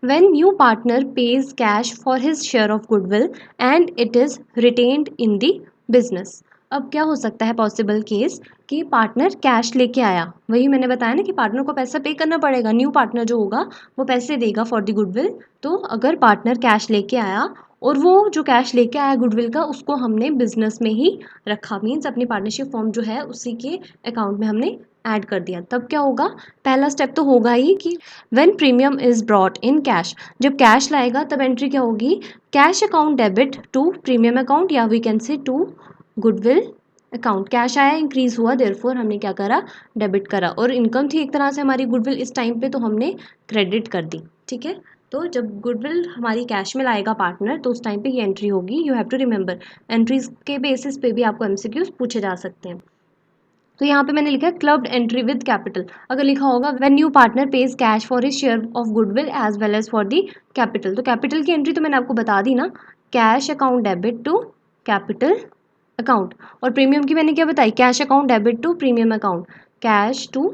when new partner pays cash for his share of goodwill and it is retained in the business। अब क्या हो सकता है पॉसिबल केस कि पार्टनर कैश लेके आया, वही मैंने बताया ना कि पार्टनर को पैसा पे करना पड़ेगा, न्यू पार्टनर जो होगा वो पैसे देगा फॉर द गुडविल। तो अगर पार्टनर कैश लेके आया और वो जो कैश लेके आया गुडविल का उसको हमने बिजनेस में ही रखा, मीन्स अपनी पार्टनरशिप फॉर्म जो है उसी के अकाउंट में हमने ऐड कर दिया, तब क्या होगा, पहला स्टेप तो होगा ही कि when premium is brought in cash, जब कैश लाएगा तब एंट्री क्या होगी, cash account debit to premium account, या we can say to goodwill account. Cash आया, इंक्रीज हुआ, देयरफॉर हमने क्या करा, डेबिट करा, और इनकम थी एक तरह से हमारी गुडविल इस टाइम पे, तो हमने क्रेडिट कर दी। ठीक है, तो जब गुडविल हमारी कैश में लाएगा पार्टनर तो उस टाइम पे ये एंट्री होगी। You have to remember, entries के बेसिस पे भी आपको एमसीक्यूज पूछे जा सकते हैं। तो यहाँ पे मैंने लिखा है क्लब्ड एंट्री विद कैपिटल, अगर लिखा होगा when new partner pays cash for his share of goodwill as well as for the capital, तो कैपिटल की एंट्री तो मैंने आपको बता दी ना, cash account debit to capital account, और प्रीमियम की मैंने क्या बताई, cash account debit to premium account, cash to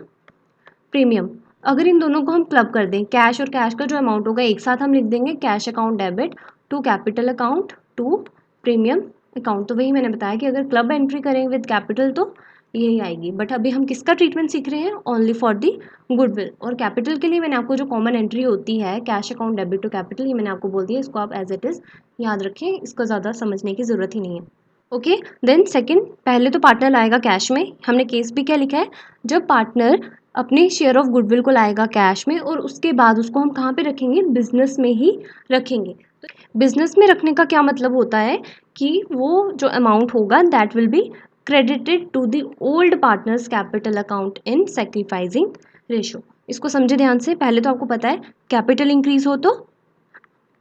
premium. अगर इन दोनों को हम क्लब कर दें, कैश और कैश का जो अमाउंट होगा एक साथ हम लिख देंगे, cash account debit to capital account to premium account. तो वही मैंने बताया कि अगर क्लब एंट्री करेंगे विद कैपिटल तो यही आएगी, बट अभी हम किसका ट्रीटमेंट सीख रहे हैं, ओनली फॉर दी गुडविल। और कैपिटल के लिए मैंने आपको जो कॉमन एंट्री होती है cash account debit to capital, ये मैंने आपको बोल दिया, इसको आप एज इट इज़ याद रखें, इसको ज़्यादा समझने की ज़रूरत ही नहीं है। ओके, देन सेकंड, पहले तो पार्टनर लाएगा कैश में, हमने केस भी क्या लिखा है, जब पार्टनर अपने शेयर ऑफ गुडविल को लाएगा कैश में और उसके बाद उसको हम कहाँ पे रखेंगे, बिजनेस में ही रखेंगे। तो बिजनेस में रखने का क्या मतलब होता है कि वो जो अमाउंट होगा that will be credited to the old partners capital account in sacrificing ratio. इसको समझे ध्यान से, पहले तो आपको पता है कैपिटल इंक्रीज हो तो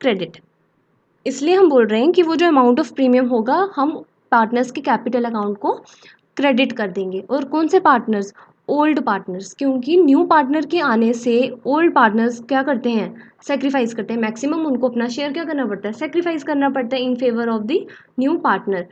क्रेडिट, इसलिए हम बोल रहे हैं कि वो जो अमाउंट ऑफ प्रीमियम होगा हम पार्टनर्स के कैपिटल अकाउंट को क्रेडिट कर देंगे। और कौन से पार्टनर्स, ओल्ड पार्टनर्स, क्योंकि न्यू पार्टनर के आने से ओल्ड पार्टनर्स क्या करते हैं, सेक्रीफाइस करते हैं, मैक्सिमम उनको अपना शेयर क्या करना पड़ता है, सेक्रीफाइस करना पड़ता है in favour of the new partner.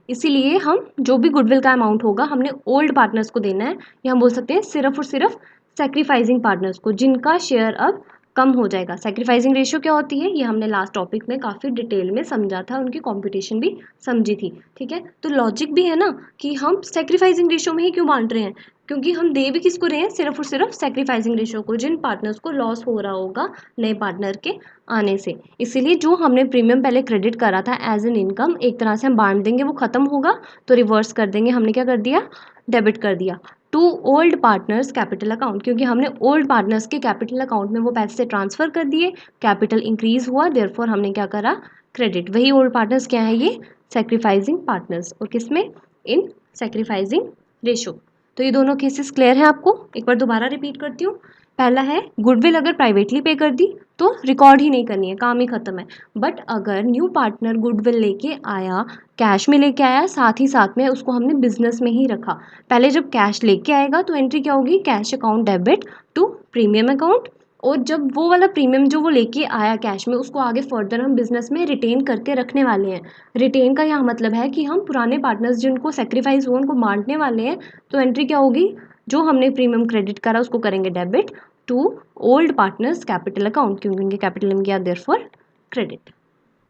इसीलिए हम जो भी गुडविल का अमाउंट होगा हमने ओल्ड पार्टनर्स को देना है, या हम बोल सकते हैं सिर्फ और सिर्फ सेक्रीफाइसिंग पार्टनर्स को, जिनका शेयर अब कम हो जाएगा। सेक्रीफाइसिंग रेशियो क्या होती है, ये हमने लास्ट टॉपिक में काफ़ी डिटेल में समझा था, उनकी कॉम्पिटिशन भी समझी थी। ठीक है, तो लॉजिक भी है ना कि हम सेक्रीफाइसिंग रेशियो में ही क्यों बांट रहे हैं, क्योंकि हम दे भी किसको रहे हैं, सिर्फ और सिर्फ सेक्रीफाइसिंग रेशियो को, जिन पार्टनर्स को लॉस हो रहा होगा नए पार्टनर के आने से। इसीलिए जो हमने प्रीमियम पहले क्रेडिट करा था एज एन इनकम, एक तरह से हम बांट देंगे, वो खत्म होगा तो रिवर्स कर देंगे, हमने क्या कर दिया, डेबिट कर दिया to old partners capital account, क्योंकि हमने ओल्ड पार्टनर्स के कैपिटल अकाउंट में वो पैसे ट्रांसफर कर दिए, कैपिटल इंक्रीज हुआ, देयरफॉर हमने क्या करा, क्रेडिट। वही ओल्ड पार्टनर्स क्या है, ये सेक्रीफाइसिंग पार्टनर्स, और किसमें, इन सेक्रीफाइसिंग रेशो। तो ये दोनों केसेस क्लियर हैं आपको, एक बार दोबारा रिपीट करती हूँ। पहला है गुडविल अगर प्राइवेटली पे कर दी तो रिकॉर्ड ही नहीं करनी है, काम ही खत्म है। बट अगर न्यू पार्टनर गुडविल लेके आया, कैश में लेके आया, साथ ही साथ में उसको हमने बिजनेस में ही रखा, पहले जब कैश लेके आएगा तो एंट्री क्या होगी, cash account debit to premium account, और जब वो वाला प्रीमियम जो वो लेके आया कैश में उसको आगे फर्दर हम बिजनेस में रिटेन करके रखने वाले हैं। रिटेन का यहाँ मतलब है कि हम पुराने पार्टनर्स जिनको सेक्रीफाइस हुआ उनको बांटने वाले हैं, तो एंट्री क्या होगी, जो हमने प्रीमियम क्रेडिट करा उसको करेंगे debit to old partners capital account, क्योंकि उनके कैपिटल में गया देयरफॉर क्रेडिट।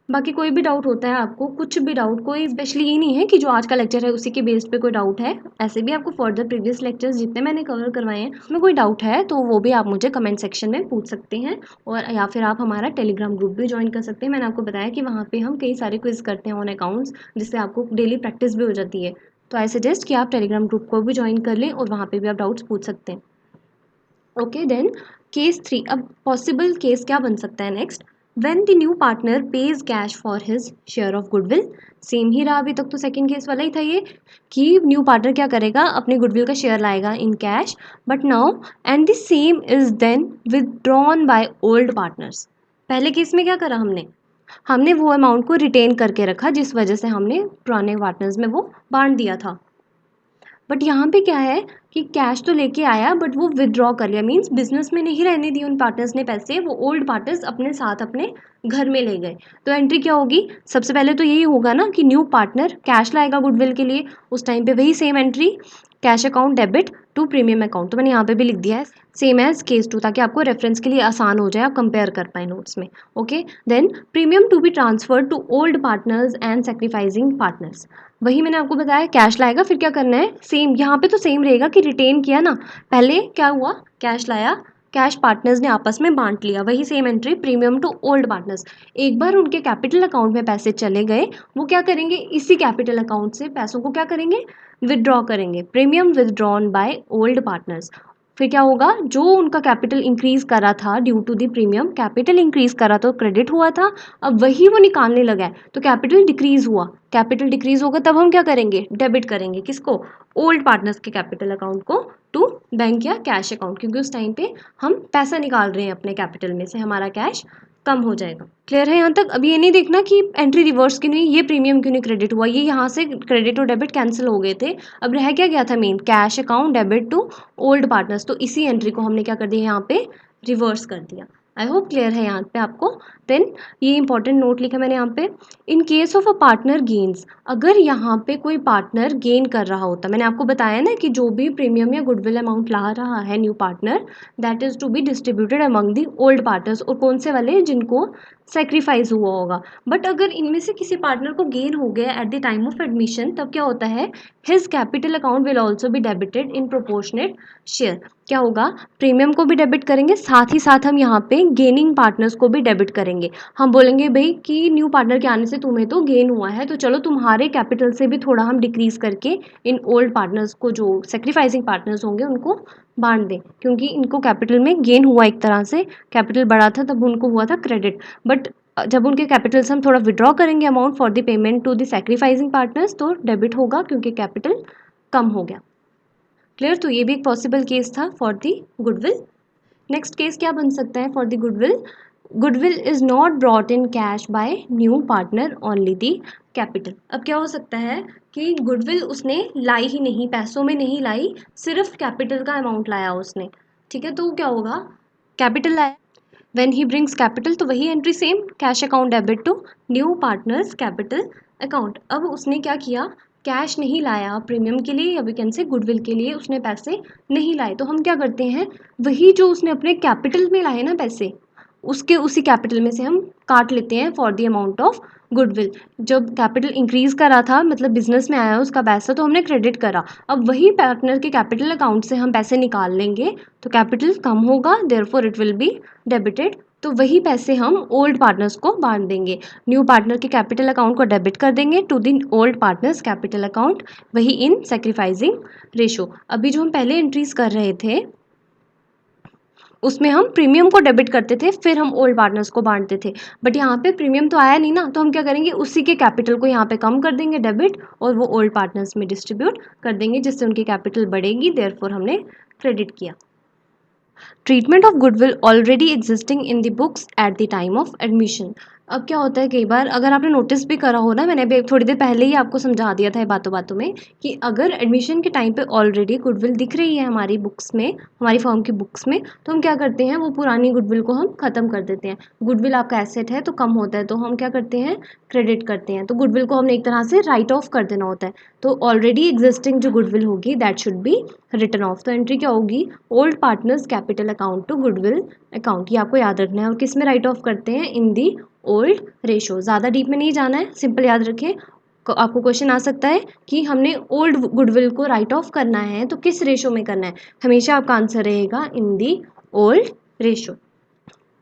बाकी कोई भी डाउट होता है आपको, कुछ भी डाउट, कोई स्पेशली ये नहीं है कि जो आज का लेक्चर है उसी के बेस पे कोई डाउट है, ऐसे भी आपको फर्दर प्रीवियस लेक्चर्स जितने मैंने कवर करवाए हैं उसमें कोई डाउट है तो वो भी आप मुझे कमेंट सेक्शन में पूछ सकते हैं, और या फिर आप हमारा टेलीग्राम ग्रुप भी ज्वाइन कर सकते हैं। मैंने आपको बताया कि वहाँ पर हम कई सारे क्विज करते हैं ऑन अकाउंट्स, जिससे आपको डेली प्रैक्टिस भी हो जाती है। तो आई सजेस्ट कि आप टेलीग्राम ग्रुप को भी ज्वाइन कर लें और वहाँ पर भी आप डाउट्स पूछ सकते हैं। ओके, देन केस 3, अब पॉसिबल केस क्या बन सकता है next, when the new partner pays cash for his share of goodwill. Same ही रहा, अभी तक तो सेकंड केस वाला ही था ये, कि न्यू पार्टनर क्या करेगा, अपने गुडविल का शेयर लाएगा in cash, but now and the same is then withdrawn by old partners. पहले केस में क्या करा हमने, हमने वो अमाउंट को रिटेन करके रखा जिस वजह से हमने पुराने पार्टनर्स में वो बांट दिया था। बट यहाँ पे क्या है कि कैश तो लेके आया बट वो विदड्रॉ कर लिया, मीन्स बिजनेस में नहीं रहने दिए उन पार्टनर्स ने पैसे, वो ओल्ड पार्टनर्स अपने साथ अपने घर में ले गए। तो एंट्री क्या होगी, सबसे पहले तो यही होगा ना कि न्यू पार्टनर कैश लाएगा गुडविल के लिए, उस टाइम पे वही same entry, cash account debit to premium account. तो मैंने यहाँ पे भी लिख दिया है सेम एज केस 2, ताकि आपको रेफरेंस के लिए आसान हो जाए, आप कंपेयर कर पाए नोट्स में। Okay, then premium to be transfer to old partners and sacrificing partners. वही मैंने आपको बताया, कैश लाएगा, फिर क्या करना है, सेम यहाँ पे तो सेम रहेगा कि रिटेन किया ना, पहले क्या हुआ, कैश लाया, कैश पार्टनर्स ने आपस में बांट लिया, वही same entry, premium to old partners. एक बार उनके कैपिटल अकाउंट में पैसे चले गए, वो क्या करेंगे, इसी कैपिटल अकाउंट से पैसों को क्या करेंगे, विदड्रॉ करेंगे, premium withdrawn by old partners. फिर क्या होगा, जो उनका कैपिटल इंक्रीज करा था due to the premium, capital increase करा तो क्रेडिट हुआ था, अब वही वो निकालने लगा है तो कैपिटल डिक्रीज हुआ, कैपिटल डिक्रीज होगा तब हम क्या करेंगे, डेबिट करेंगे, किसको, ओल्ड पार्टनर्स के कैपिटल अकाउंट को टू बैंक या कैश अकाउंट, क्योंकि उस टाइम पे हम पैसा निकाल रहे हैं अपने कैपिटल में से, हमारा कैश कम हो जाएगा। क्लियर है यहाँ तक। अब ये नहीं देखना कि एंट्री रिवर्स क्यों नहीं, ये प्रीमियम क्यों नहीं क्रेडिट हुआ, ये यहाँ से क्रेडिट और डेबिट कैंसिल हो गए थे, अब रह क्या गया था main, cash account debit to old partners, तो इसी एंट्री को हमने क्या कर दिया यहाँ पे, रिवर्स कर दिया। आई होप क्लियर है यहाँ पे आपको। देन ये इंपॉर्टेंट नोट लिखा मैंने यहाँ पे, इन case of a partner gains, अगर यहाँ पे कोई पार्टनर गेन कर रहा होता, मैंने आपको बताया ना कि जो भी प्रीमियम या गुडविल अमाउंट ला रहा है new partner, that is to be distributed among the old partners, और कौन से वाले, जिनको सेक्रीफाइस हुआ होगा। बट अगर इनमें से किसी पार्टनर को गेन हो गया eight the time of admission, तब क्या होता है, his capital account will also be debited in proportionate share. क्या होगा, प्रीमियम को भी डेबिट करेंगे, साथ ही साथ हम यहाँ पे गेनिंग पार्टनर्स को भी डेबिट करेंगे। हम बोलेंगे भाई कि न्यू पार्टनर के आने से तुम्हें तो गेन हुआ है, तो चलो तुम्हारे कैपिटल से भी थोड़ा हम डिक्रीज करके इन ओल्ड पार्टनर्स को, जो सेक्रीफाइसिंग पार्टनर्स होंगे, उनको बांट दें, क्योंकि इनको कैपिटल में गेन हुआ, एक तरह से कैपिटल बढ़ा था तब उनको हुआ था क्रेडिट, बट जब उनके कैपिटल से हम थोड़ा विड्रॉ करेंगे amount for the payment to the sacrificing partners, तो डेबिट होगा क्योंकि कैपिटल कम हो गया। क्लियर, तो ये भी एक पॉसिबल केस था for the goodwill. Next case क्या बन सकता है for the goodwill, goodwill is not brought in cash by new partner only the capital. अब क्या हो सकता है कि गुडविल उसने लाई ही नहीं, पैसों में नहीं लाई, सिर्फ कैपिटल का अमाउंट लाया उसने, ठीक है, तो क्या होगा, कैपिटल लाया, व्हेन ही ब्रिंग्स कैपिटल, तो वही entry same, cash account debit to new partners capital account. अब उसने क्या किया, कैश नहीं लाया प्रीमियम के लिए, या वी कैन से गुडविल के लिए उसने पैसे नहीं लाए, तो हम क्या करते हैं, वही जो उसने अपने कैपिटल में लाए ना पैसे, उसके उसी कैपिटल में से हम काट लेते हैं for the amount of goodwill. जब कैपिटल इंक्रीज करा था, मतलब बिजनेस में आया उसका पैसा, तो हमने क्रेडिट करा, अब वही पार्टनर के कैपिटल अकाउंट से हम पैसे निकाल लेंगे, तो कैपिटल कम होगा, therefore it will be debited, तो वही पैसे हम ओल्ड पार्टनर्स को बांट देंगे, न्यू पार्टनर के कैपिटल अकाउंट को डेबिट कर देंगे to the old partners capital account, वही इन सेक्रीफाइसिंग रेशो। अभी जो हम पहले एंट्रीज कर रहे थे उसमें हम प्रीमियम को डेबिट करते थे, फिर हम ओल्ड पार्टनर्स को बांटते थे, बट यहाँ पे प्रीमियम तो आया नहीं ना, तो हम क्या करेंगे, उसी के कैपिटल को यहाँ पे कम कर देंगे डेबिट, और वो ओल्ड पार्टनर्स में डिस्ट्रीब्यूट कर देंगे, जिससे उनकी कैपिटल बढ़ेगी, देयरफॉर हमने क्रेडिट किया। Treatment of goodwill already existing in the books at the time of admission. अब क्या होता है, कई बार अगर आपने नोटिस भी करा हो ना, मैंने अभी थोड़ी देर पहले ही आपको समझा दिया था बातों बातों में, कि अगर एडमिशन के टाइम पे ऑलरेडी गुडविल दिख रही है हमारी बुक्स में, हमारी फर्म की बुक्स में, तो हम क्या करते हैं, वो पुरानी गुडविल को हम ख़त्म कर देते हैं। गुडविल आपका एसेट है तो कम होता है, तो हम क्या करते हैं, क्रेडिट करते हैं, तो गुडविल को हमने एक तरह से राइट ऑफ कर देना होता है, तो ऑलरेडी एग्जिस्टिंग जो गुडविल होगी that should be written off. तो एंट्री क्या होगी, old partners capital account to goodwill account, ये आपको याद रखना है, और किस में राइट ऑफ करते हैं, इन दी ओल्ड रेशो। ज़्यादा डीप में नहीं जाना है, सिंपल याद रखें, आपको क्वेश्चन आ सकता है कि हमने ओल्ड गुडविल को राइट ऑफ करना है तो किस रेशो में करना है, हमेशा आपका आंसर रहेगा इन दी ओल्ड रेशो।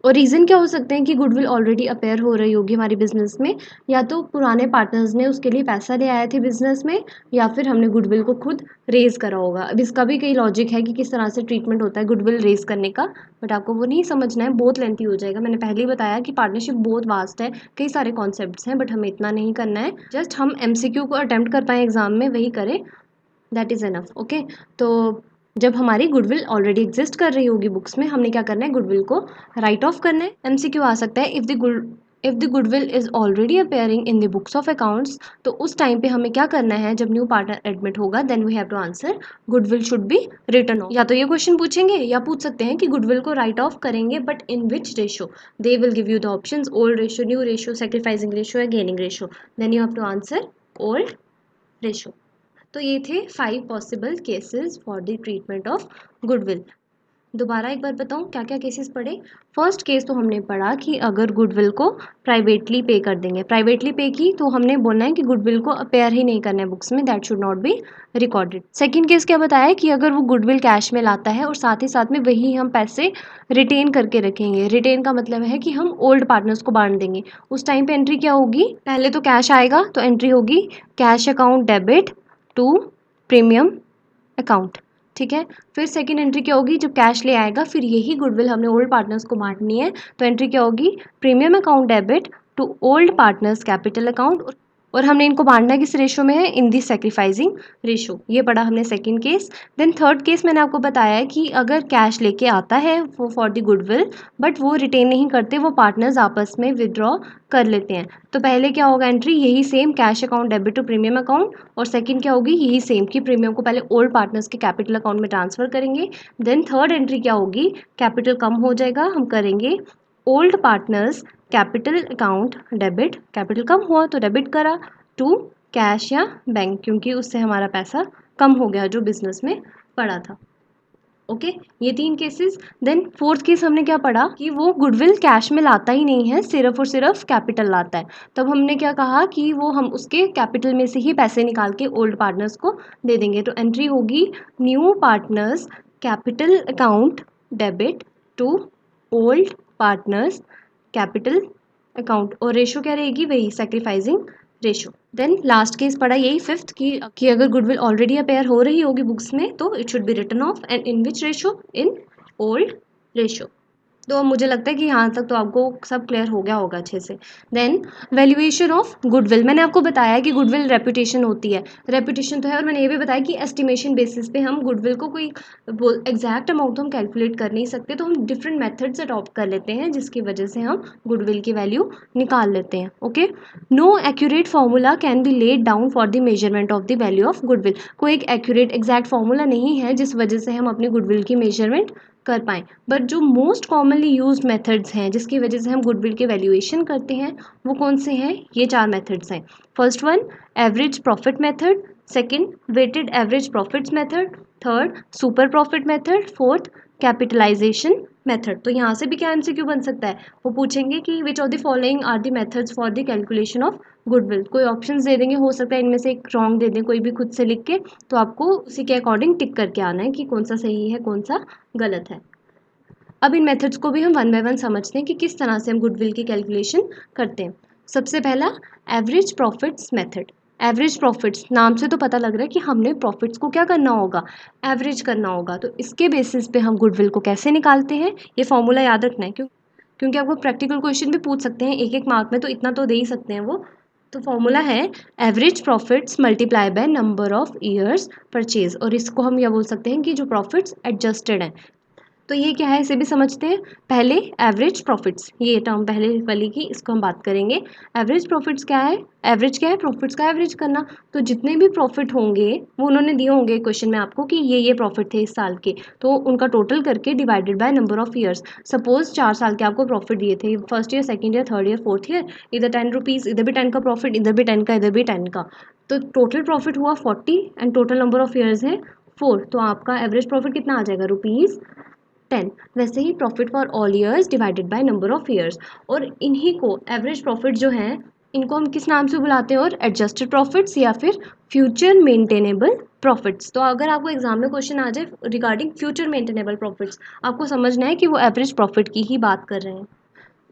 और रीज़न क्या हो सकते हैं कि गुडविल ऑलरेडी अपेयर हो रही होगी हमारी बिज़नेस में, या तो पुराने पार्टनर्स ने उसके लिए पैसा ले आए थे बिज़नेस में, या फिर हमने गुडविल को खुद रेज़ करा होगा। अब इसका भी कई लॉजिक है कि किस तरह से ट्रीटमेंट होता है गुडविल रेज़ करने का, बट आपको वो नहीं समझना है, बहुत लेंथी हो जाएगा। मैंने पहले ही बताया कि पार्टनरशिप बहुत वास्ट है, कई सारे कॉन्सेप्ट्स हैं, बट हमें इतना नहीं करना है। जस्ट हम एमसीक्यू को अटेम्प्ट कर पाएँ एग्ज़ाम में, वही करें, दैट इज़ इनफ। ओके, तो जब हमारी गुडविल ऑलरेडी एग्जिस्ट कर रही होगी बुक्स में, हमने क्या करना है, गुडविल को राइट ऑफ करना है। एमसीक्यू आ सकता है, if the goodwill is already appearing in the books of accounts, तो उस टाइम पे हमें क्या करना है, जब न्यू पार्टनर एडमिट होगा, then we have to answer goodwill should be written off. या तो ये क्वेश्चन पूछेंगे या पूछ सकते हैं कि गुडविल को राइट ऑफ करेंगे, but in which ratio, they will give you the options, old ratio, new ratio, sacrificing ratio या gaining ratio, then you have to answer old ratio. तो ये थे 5 possible cases for the treatment of goodwill. दोबारा एक बार बताऊं क्या क्या cases पढ़े। फर्स्ट केस तो हमने पढ़ा कि अगर गुडविल को प्राइवेटली पे कर देंगे, प्राइवेटली पे की तो हमने बोलना है कि गुडविल को अपेयर ही नहीं करना है बुक्स में, that should not be recorded. Second case क्या बताया कि अगर वो गुडविल कैश में लाता है और साथ ही साथ में वही हम पैसे रिटेन करके रखेंगे। रिटेन का मतलब है कि हम ओल्ड पार्टनर्स को बांट देंगे। उस टाइम पे एंट्री क्या होगी, पहले तो कैश आएगा तो एंट्री होगी cash account debit to premium account, ठीक है। फिर सेकंड एंट्री क्या होगी, जब कैश ले आएगा फिर यही गुडविल हमने ओल्ड पार्टनर्स को बांटनी है, तो एंट्री क्या होगी, premium account debit to old partners capital account, और हमने इनको बांटना किस रेशो में है, इन दी सेक्रीफाइसिंग रेशो। ये पढ़ा हमने second case. Then third case मैंने आपको बताया है कि अगर कैश लेके आता है वो फॉर द गुडविल, बट वो रिटेन नहीं करते, वो पार्टनर्स आपस में विदड्रॉ कर लेते हैं, तो पहले क्या होगा एंट्री, यही same cash account debit to premium account, और सेकंड क्या होगी, यही सेम कि प्रीमियम को पहले ओल्ड पार्टनर्स के कैपिटल अकाउंट में ट्रांसफर करेंगे। देन थर्ड एंट्री क्या होगी, कैपिटल कम हो जाएगा, हम करेंगे old partners capital account debit, capital कम हुआ तो डेबिट करा टू कैश या बैंक, क्योंकि उससे हमारा पैसा कम हो गया जो बिजनेस में पड़ा था। ओके, ये 3 केसेस। देन फोर्थ केस हमने क्या पढ़ा कि वो गुडविल कैश में लाता ही नहीं है, सिर्फ और सिर्फ कैपिटल लाता है। तब हमने क्या कहा कि वो हम उसके कैपिटल में से ही पैसे निकाल के ओल्ड पार्टनर्स को दे देंगे, तो एंट्री होगी new partners capital account debit to old partners capital account, और रेशो क्या रहेगी, वही sacrificing ratio. Then last case पढ़ा यही फिफ्थ कि अगर गुडविल ऑलरेडी अपेयर हो रही होगी बुक्स में तो it should be written off, and in which ratio, in old ratio. तो मुझे लगता है कि यहाँ तक तो आपको सब क्लियर हो गया होगा अच्छे से। देन वैल्यूएशन ऑफ गुडविल, मैंने आपको बताया कि गुडविल रेपुटेशन होती है, रेपुटेशन तो है, और मैंने ये भी बताया कि एस्टिमेशन बेसिस पे हम गुडविल को कोई एग्जैक्ट अमाउंट तो हम कैलकुलेट कर नहीं सकते, तो हम डिफरेंट मेथड्स अडॉप्ट कर लेते हैं जिसकी वजह से हम गुडविल की वैल्यू निकाल लेते हैं। Okay, no accurate formula can be laid down for the measurement of the value of goodwill, कोई एक एक्यूरेट एग्जैक्ट फार्मूला नहीं है जिस वजह से हम अपनी गुडविल की मेजरमेंट कर पाएँ, बट जो मोस्ट कॉमनली यूज्ड मेथड्स हैं जिसकी वजह से हम गुडविल के वैल्यूएशन करते हैं वो कौन से हैं, ये 4 मेथड्स हैं। First one average profit method, second weighted average profits method, third super profit method, fourth capitalisation method. तो यहाँ से भी क्या एमसीक्यू बन सकता है, वो पूछेंगे कि which of the following are the methods for the calculation of goodwill, कोई ऑप्शंस दे देंगे, हो सकता है इनमें से एक रॉन्ग दे दें, कोई भी खुद से लिख के, तो आपको उसी के अकॉर्डिंग टिक करके आना है कि कौन सा सही है कौन सा गलत है। अब इन मेथड्स को भी हम वन बाय वन समझते हैं कि किस तरह से हम गुडविल की कैलकुलेशन करते हैं। सबसे पहला average profits method. Average profits नाम से तो पता लग रहा है कि हमने प्रॉफिट्स को क्या करना होगा, एवरेज करना होगा, तो इसके बेसिस पे हम गुडविल को कैसे निकालते हैं, ये फॉर्मूला याद रखना है, क्योंकि आपको प्रैक्टिकल क्वेश्चन भी पूछ सकते हैं एक एक मार्क में, तो इतना तो दे ही सकते हैं वो। तो फॉर्मूला है average profits multiply by number of years purchase, और इसको हम यह बोल सकते हैं कि जो प्रॉफिट्स एडजस्टेड हैं। तो ये क्या है, इसे भी समझते हैं। पहले एवरेज प्रॉफिट्स, ये टर्म पहले वाली की, इसको हम बात करेंगे। एवरेज प्रॉफिट्स क्या है, एवरेज क्या है, प्रॉफिट्स का एवरेज करना। तो जितने भी प्रॉफिट होंगे वो उन्होंने दिए होंगे क्वेश्चन में आपको कि ये प्रॉफिट थे इस साल के, तो उनका टोटल करके divided by number of years. Suppose 4 साल के आपको प्रॉफिट दिए थे, first year, second year, third year, fourth year, इधर 10 रुपीज़, इधर भी 10 का प्रॉफिट, इधर भी 10 का, इधर भी 10 का, तो टोटल प्रॉफिट हुआ 40 and total number of years है 4, तो आपका एवरेज प्रॉफिट कितना आ जाएगा, रुपीज़ 10। वैसे ही profit for all years divided by number of years, और इन्हीं को एवरेज प्रॉफिट जो है इनको हम किस नाम से बुलाते हैं और एडजस्टेड प्रॉफिट्स या फिर फ्यूचर मेंटेनेबल प्रॉफिट्स। तो अगर आपको एग्जाम में क्वेश्चन आ जाए रिगार्डिंग फ्यूचर मेंटेनेबल प्रॉफिट्स, आपको समझना है कि वो एवरेज प्रॉफिट की ही बात कर रहे हैं।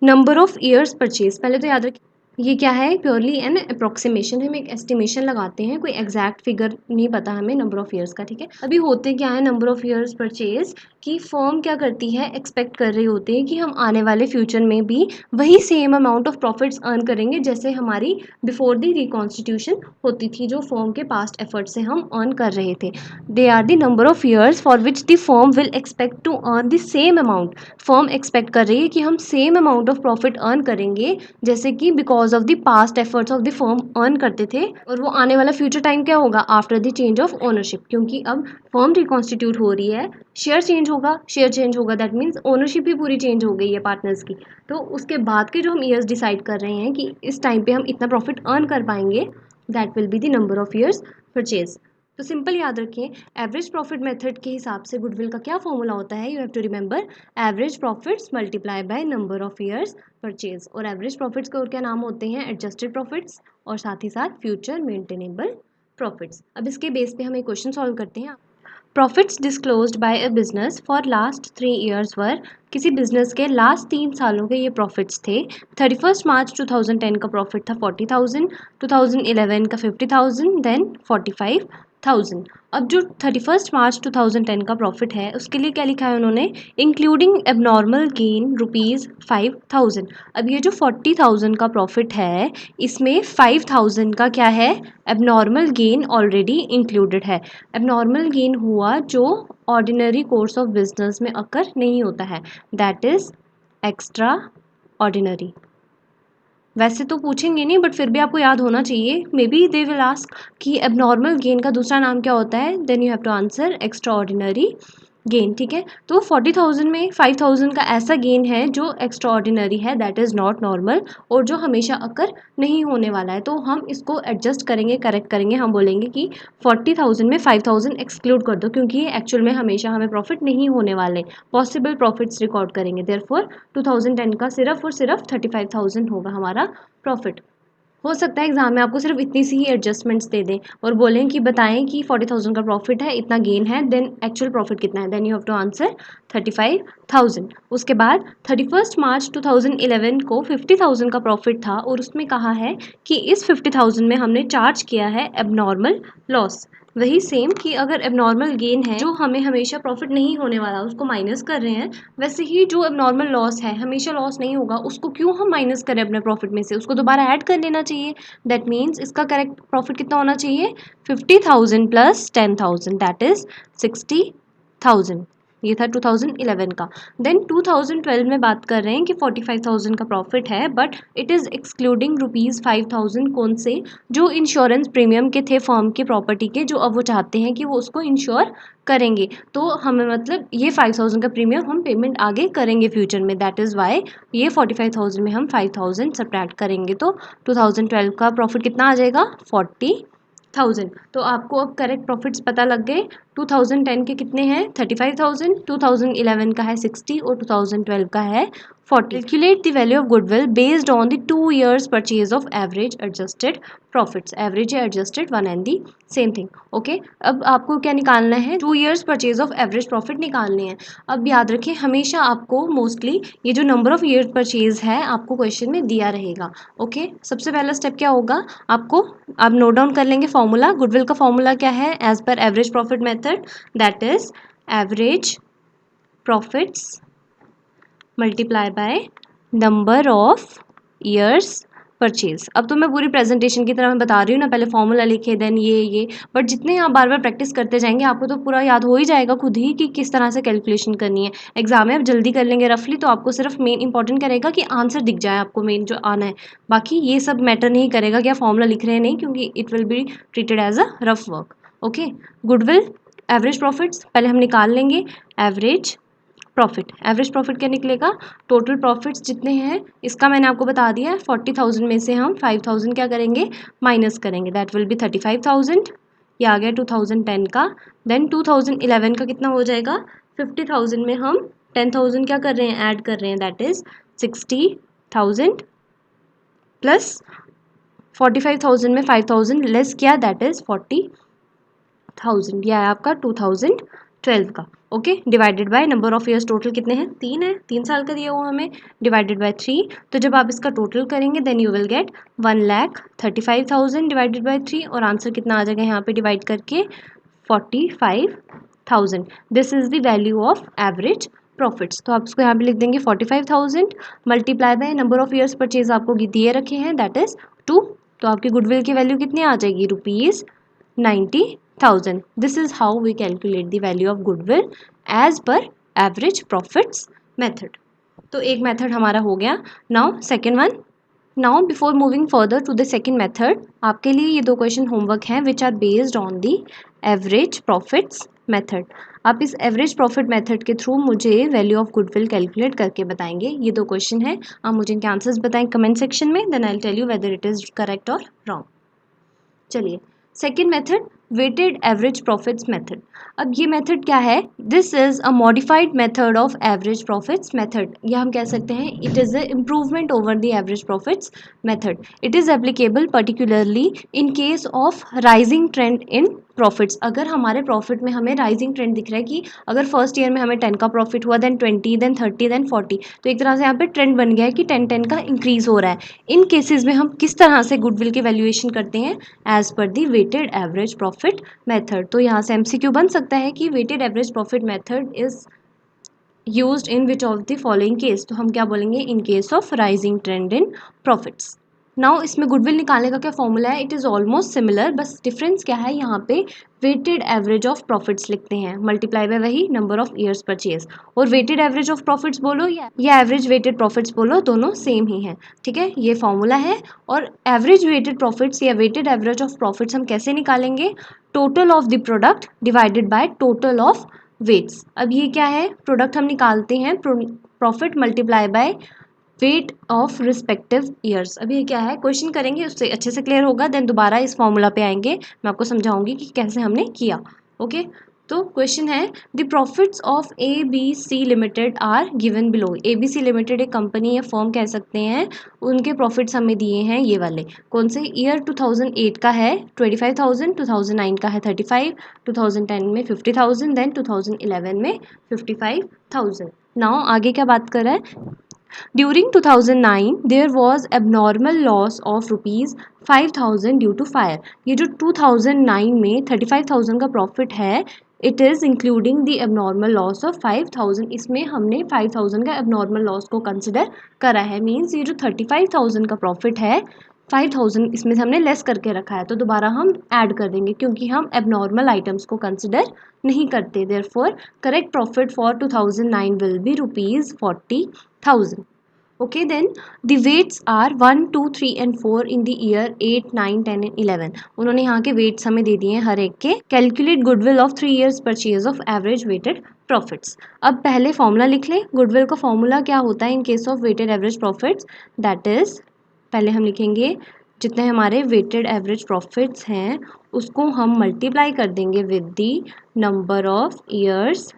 नंबर ऑफ ईयर्स परचेज, पहले तो याद रखिए ये क्या है, प्योरली एन अप्रोक्सीमेशन, हम एक एस्टिमेशन लगाते हैं, कोई एग्जैक्ट फिगर नहीं पता हमें नंबर ऑफ ईयर्स का, ठीक है। अभी होते क्या है नंबर ऑफ ईयर्स परचेज की फर्म क्या करती है, एक्सपेक्ट कर रही होती है कि हम आने वाले फ्यूचर में भी वही same amount of profits earn करेंगे जैसे हमारी बिफोर द रिकॉन्स्टिट्यूशन होती थी, जो फर्म के पास्ट एफर्ट से हम अर्न कर रहे थे। They are the number of years for which the firm will expect to earn the same amount. Firm expect कर रही है कि हम same amount of profit earn करेंगे जैसे कि because of the past efforts of the firm earn करते थे, और वो आने वाला फ्यूचर टाइम क्या होगा, after the change of ownership, क्योंकि अब फर्म रिकॉन्स्टिट्यूट हो रही है, शेयर चेंज होगा, दैट मीन्स ओनरशिप भी पूरी चेंज हो गई है पार्टनर्स की। तो उसके बाद के जो हम ईयर्स डिसाइड कर रहे हैं कि इस टाइम पे हम इतना प्रॉफिट अर्न कर पाएंगे, that will be the number of years purchase. तो सिंपल याद रखें, एवरेज प्रॉफिट मेथड के हिसाब से गुडविल का क्या फॉर्मूला होता है, you have to remember average profits multiply by number of years purchase. और एवरेज प्रॉफिट्स के और क्या नाम होते हैं, एडजस्टेड प्रॉफिट्स और साथ ही साथ फ्यूचर मेंटेनेबल प्रॉफिट्स। अब इसके बेस पे हम एक क्वेश्चन सॉल्व करते हैं। Profits disclosed by a business for last 3 years were, किसी बिजनेस के लास्ट 3 सालों के ये प्रॉफिट्स थे। 31 मार्च 2010 का प्रॉफिट था 40,000, 2011 का 50,000, देन 45,000। अब जो 31 मार्च 2010 का प्रॉफिट है उसके लिए क्या लिखा है उन्होंने, इंक्लूडिंग एबनॉर्मल गेन ₹5,000। अब ये जो 40,000 का प्रॉफिट है इसमें 5,000 का क्या है, एबनॉर्मल गेन ऑलरेडी इंक्लूडेड है। एबनॉर्मल गेन हुआ जो ऑर्डिनरी कोर्स ऑफ बिजनेस में अकर नहीं होता है, दैट इज एक्स्ट्रा ऑर्डिनरी। वैसे तो पूछेंगे नहीं बट फिर भी आपको याद होना चाहिए, maybe they will ask कि एबनॉर्मल गेन का दूसरा नाम क्या होता है, then you have to answer extraordinary gain, ठीक है। तो 40,000 में 5,000 का ऐसा गेन है जो एक्स्ट्रा ऑर्डिनरी है, दैट इज़ नॉट नॉर्मल, और जो हमेशा अकर नहीं होने वाला है। तो हम इसको एडजस्ट करेंगे, करेक्ट करेंगे, हम बोलेंगे कि 40,000 में 5,000 एक्सक्लूड कर दो क्योंकि ये एक्चुअल में हमेशा हमें प्रॉफिट नहीं होने वाले, पॉसिबल प्रॉफिट्स रिकॉर्ड करेंगे। देयरफॉर 2010 का सिर्फ और सिर्फ 35,000 होगा हमारा प्रॉफिट। हो सकता है एग्जाम में आपको सिर्फ इतनी सी ही एडजस्टमेंट्स दे दें और बोलें कि बताएं कि 40,000 का प्रॉफिट है, इतना गेन है, देन एक्चुअल प्रॉफिट कितना है, then you have to answer 35,000। उसके बाद 31 मार्च 2011 को 50,000 का प्रॉफिट था और उसमें कहा है कि इस 50,000 में हमने चार्ज किया है एबनॉर्मल लॉस। वही सेम कि अगर एबनॉर्मल गेन है जो हमें हमेशा प्रॉफिट नहीं होने वाला उसको माइनस कर रहे हैं, वैसे ही जो एबनॉर्मल लॉस है हमेशा लॉस नहीं होगा, उसको क्यों हम माइनस करें अपने प्रॉफिट में से, उसको दोबारा ऐड कर लेना चाहिए। दैट मीन्स इसका करेक्ट प्रॉफिट कितना होना चाहिए, 50,000 प्लस 10,000, दैट इज 60,000। ये था 2011 का। देन 2012 में बात कर रहे हैं कि 45,000 का प्रॉफिट है बट इट इज़ एक्सक्लूडिंग ₹5,000 कौन से, जो इंश्योरेंस प्रीमियम के थे फर्म के प्रॉपर्टी के, जो अब वो चाहते हैं कि वो उसको इंश्योर करेंगे। तो हमें मतलब ये 5,000 का प्रीमियम हम पेमेंट आगे करेंगे फ्यूचर में, दैट इज़ वाई ये 45,000 में हम 5,000 सब्ट्रैक्ट करेंगे तो 2012 का प्रॉफिट कितना आ जाएगा, 40,000। तो आपको अब करेक्ट प्रॉफिट्स पता लग गए। 2010 के कितने हैं, 35,000, 2011 का है 60 और 2012 का है 40। Calculate the value of goodwill based on the 2 years purchase of average adjusted profits. Average या adjusted one and the same thing, okay. अब आपको क्या निकालना है, 2 years purchase of average profit निकालने हैं। अब याद रखें हमेशा आपको मोस्टली ये जो नंबर ऑफ ईयर परचेज है आपको क्वेश्चन में दिया रहेगा, ओके। सबसे पहला स्टेप क्या होगा, आपको आप नोट डाउन कर लेंगे फॉर्मूला। गुडविल का फॉर्मूला क्या है, as per average profit method, that is average profits multiply by number of years purchase. अब तो मैं पूरी प्रेजेंटेशन की तरह मैं बता रही हूँ ना, पहले फॉर्मूला लिखे देन ये, बट जितने आप बार बार प्रैक्टिस करते जाएंगे आपको तो पूरा याद हो ही जाएगा खुद ही कि किस तरह से कैलकुलेशन करनी है। एग्जाम में आप जल्दी कर लेंगे रफली तो आपको सिर्फ मेन इंपॉर्टेंट करेगा कि आंसर दिख जाए आपको, मेन जो आना है, बाकी ये सब मैटर नहीं करेगा कि आप फॉर्मूला लिख रहे हैं नहीं, क्योंकि it will be treated as a rough work, okay. Goodwill average profits पहले हम निकाल लेंगे। एवरेज प्रॉफिट क्या निकलेगा, टोटल प्रॉफिट्स जितने हैं इसका मैंने आपको बता दिया है, 40,000 में से हम 5,000 क्या करेंगे, माइनस करेंगे, दैट विल बी 35,000। ये आ गया 2010 का। देन 2011 का कितना हो जाएगा, 50,000 में हम 10,000 क्या कर रहे हैं, ऐड कर रहे हैं, दैट इज 60,000 प्लस 45,000 में 5,000 लेस किया, दैट इज 40,000। यह है आपका 2012 का। Okay, divided by number of years, total कितने हैं, 3 है, 3 साल का दिया हुआ हमें, डिवाइडेड बाय 3। तो जब आप इसका टोटल करेंगे then you will get 1,35,000 divided by 3, और आंसर कितना आ जाएगा यहाँ पे डिवाइड करके, 45,000। This is the value of average profits. तो आप इसको यहाँ पे लिख देंगे 45,000 multiply by number of years purchase आपको दिए रखे हैं, दैट इज 2। तो आपकी गुडविल की वैल्यू कितनी आ जाएगी, ₹90,000। This is how we calculate the value of goodwill as per average profits method. तो एक मेथड हमारा हो गया। Now second one. Now before moving further to the second method, आपके लिए ये 2 क्वेश्चन होमवर्क हैं which are based on the average profits method. आप इस एवरेज प्रॉफिट मेथड के थ्रू मुझे वैल्यू ऑफ गुडविल कैलकुलेट करके बताएंगे। ये 2 क्वेश्चन हैं, आप मुझे इनके आंसर्स बताएं कमेंट सेक्शन में, then I will tell you whether it is correct और रॉन्ग। चलिए, second method, weighted average profits method. अब ये मेथड क्या है, this is a modified method of average profits method, या हम कह सकते हैं it is a improvement over the average profits method. It is applicable particularly in case of rising trend in profits. अगर हमारे प्रॉफिट में हमें राइजिंग ट्रेंड दिख रहा है कि अगर फर्स्ट ईयर में हमें 10 का प्रॉफिट हुआ, देन 20, देन 30, देन 40, तो एक तरह से यहाँ पे ट्रेंड बन गया है कि 10 का इंक्रीज हो रहा है। इन केसेस में हम किस तरह से गुडविल की वैल्यूएशन करते हैं, as per the weighted average profit method. तो यहाँ से MCQ बन सकता है कि weighted average profit method is used in which of the following case. तो हम क्या बोलेंगे, in case of rising trend in profits. Now इसमें गुडविल निकालने का क्या फॉर्मूला है, इट इज़ ऑलमोस्ट सिमिलर, बस डिफरेंस क्या है, यहाँ पे वेटेड एवरेज ऑफ प्रॉफिट्स लिखते हैं मल्टीप्लाई बाय वही नंबर ऑफ ईयर्स परचेज, और वेटेड एवरेज ऑफ प्रॉफिट्स बोलो या एवरेज वेटेड प्रॉफिट्स बोलो, दोनों सेम ही हैं। ठीक है, ये फॉर्मूला है। और एवरेज वेटेड प्रॉफिट्स या वेटेड एवरेज ऑफ प्रॉफिट्स हम कैसे निकालेंगे, total of the product divided by total of weights. अब ये क्या है, प्रोडक्ट हम निकालते हैं profit multiply by weight of respective years. अभी ये क्या है, क्वेश्चन करेंगे उससे अच्छे से क्लियर होगा, देन दोबारा इस फॉर्मूला पे आएंगे, मैं आपको समझाऊंगी कि कैसे हमने किया। ओके, तो क्वेश्चन है, the profits of ABC limited are given below. ABC limited एक कंपनी या फर्म कह सकते हैं, उनके प्रॉफिट्स हमें दिए हैं ये वाले, कौन से, ईयर 2008 का है 25,000, 2009 का है 35, 2010 में 50,000, देन 2011 में 55,000। नाउ आगे क्या बात कर रहा है, During 2009, there was abnormal loss of rupees 5,000 due to fire. ये जो 2009 में 35,000 का प्रॉफिट है, it is including the abnormal loss of 5,000। इसमें हमने 5,000 का एबनॉर्मल लॉस को कंसिडर करा है, मीन्स ये जो 35,000 का प्रॉफिट है 5,000 इसमें से हमने लेस करके रखा है, तो दोबारा हम ऐड कर देंगे क्योंकि हम एबनॉर्मल आइटम्स को कंसिडर नहीं करते। Therefore correct profit for 2009 will be ₹40,000। Okay, then the weights are 1, 2, 3 and 4 in the year 8, 9, 10 and 11। उन्होंने यहाँ के weights हमें दे दिए हैं हर एक के। Calculate goodwill of 3 years purchase of average weighted profits। अब पहले फॉर्मूला लिख लें, goodwill का फॉर्मूला क्या होता है in case of weighted average profits, that is पहले हम लिखेंगे जितने हमारे weighted average profits हैं उसको हम मल्टीप्लाई कर देंगे with the number of years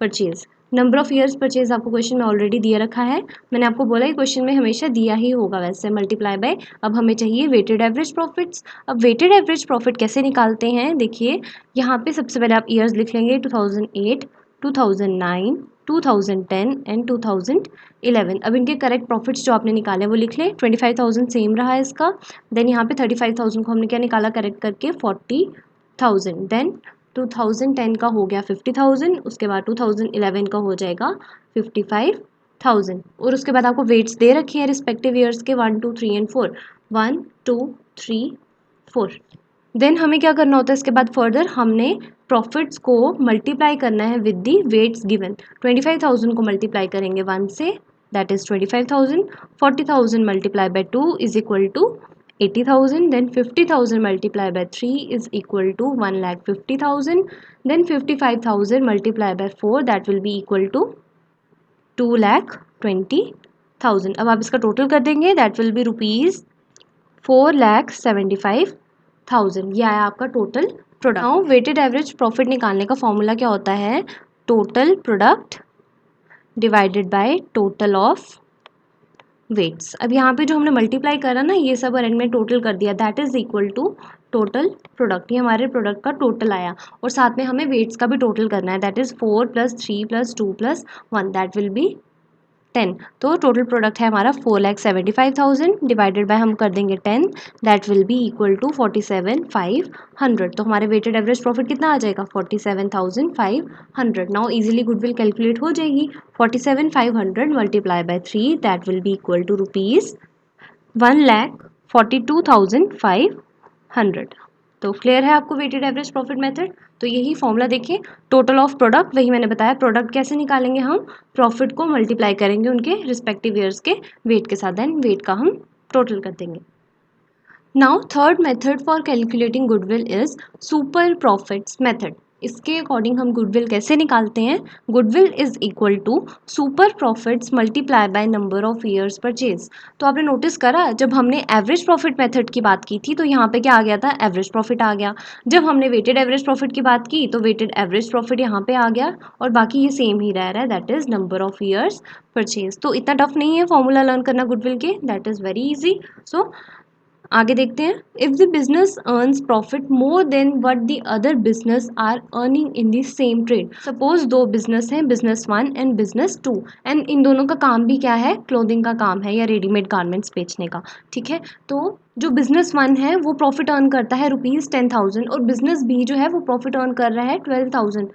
purchase. Number of years purchase आपको क्वेश्चन में ऑलरेडी दिया रखा है, मैंने आपको बोला ही क्वेश्चन में हमेशा दिया ही होगा वैसे, मल्टीप्लाई बाय। अब हमें चाहिए वेटेड एवरेज प्रॉफिट्स। अब वेटेड एवरेज प्रॉफिट कैसे निकालते हैं, देखिए यहाँ पे सबसे पहले आप ईयर्स लिख लेंगे 2008, 2009, 2010 एंड 2011। अब इनके करेक्ट प्रॉफिट्स जो आपने निकाले वो लिख लें, 25,000 सेम रहा है इसका, देन यहाँ पे 35,000 को हमने क्या निकाला करेक्ट करके 40,000, देन 2010 का हो गया 50,000, उसके बाद 2011 का हो जाएगा 55,000, और उसके बाद आपको वेट्स दे रखे हैं रिस्पेक्टिव ईयर्स के 1, 2, 3 एंड 4, 1, 2, 3, 4। देन हमें क्या करना होता है इसके बाद फर्दर, हमने प्रॉफिट्स को मल्टीप्लाई करना है विद दी वेट्स गिवन। 25,000 को मल्टीप्लाई करेंगे 1 से, that is 25,000, 40,000 multiply by 2 is equal to 80,000, then 50,000 multiplied by 3 is equal to 1,50,000, then 55,000 multiplied by 4 that will be equal to 2,20,000। अब आप इसका टोटल कर देंगे, that will be rupees 4,75,000। यह आया आपका total product. Now weighted average profit निकालने का फॉर्मूला क्या होता है, total product divided by total of weights. अब यहाँ पे जो हमने मल्टीप्लाई करा ना, ये सब अरेंज में टोटल कर दिया, that is equal to total product. ये हमारे प्रोडक्ट का टोटल आया, और साथ में हमें वेट्स का भी टोटल करना है, that is 4 + 3 + 2 + 1, that will B 10। तो टोटल प्रोडक्ट है हमारा 4,75,000 डिवाइडेड बाय हम कर देंगे 10, that will be equal to 47,500। तो हमारे वेटेड एवरेज प्रॉफिट कितना आ जाएगा, 47,500। नाउ इजीली गुडविल कैलकुलेट हो जाएगी। 47,500 multiply by 3, that will be equal to rupees 1,42,500। तो क्लियर है आपको वेटेड एवरेज प्रॉफिट मेथड। तो यही फॉर्मूला देखिए, टोटल ऑफ प्रोडक्ट, वही मैंने बताया प्रोडक्ट कैसे निकालेंगे हम, प्रॉफिट को मल्टीप्लाई करेंगे उनके रिस्पेक्टिव ईयर्स के वेट के साथ, देन वेट का हम टोटल कर देंगे। Now third method for calculating goodwill is super profits method. इसके अकॉर्डिंग हम गुडविल कैसे निकालते हैं, goodwill is equal to super profits multiply by number of years purchase. तो आपने नोटिस करा, जब हमने एवरेज प्रॉफिट मेथड की बात की थी तो यहाँ पे क्या आ गया था, एवरेज प्रॉफिट आ गया। जब हमने वेटेड एवरेज प्रॉफिट की बात की तो वेटेड एवरेज प्रॉफिट यहाँ पे आ गया, और बाकी ये सेम ही रह रहा है, that is number of years purchase. तो इतना टफ नहीं है फॉर्मूला लर्न करना गुडविल के, that is very easy. So आगे देखते हैं, if the business earns profit more than what the other business are earning in the same trade. Suppose दो बिजनेस हैं, बिजनेस 1 एंड बिजनेस 2, एंड इन दोनों का काम भी क्या है, क्लोथिंग का काम है या रेडीमेड गारमेंट्स बेचने का, ठीक है। तो जो बिजनेस 1 है वो प्रॉफिट अर्न करता है ₹10,000, और बिजनेस बी जो है वो प्रॉफिट अर्न कर रहा है 12,000।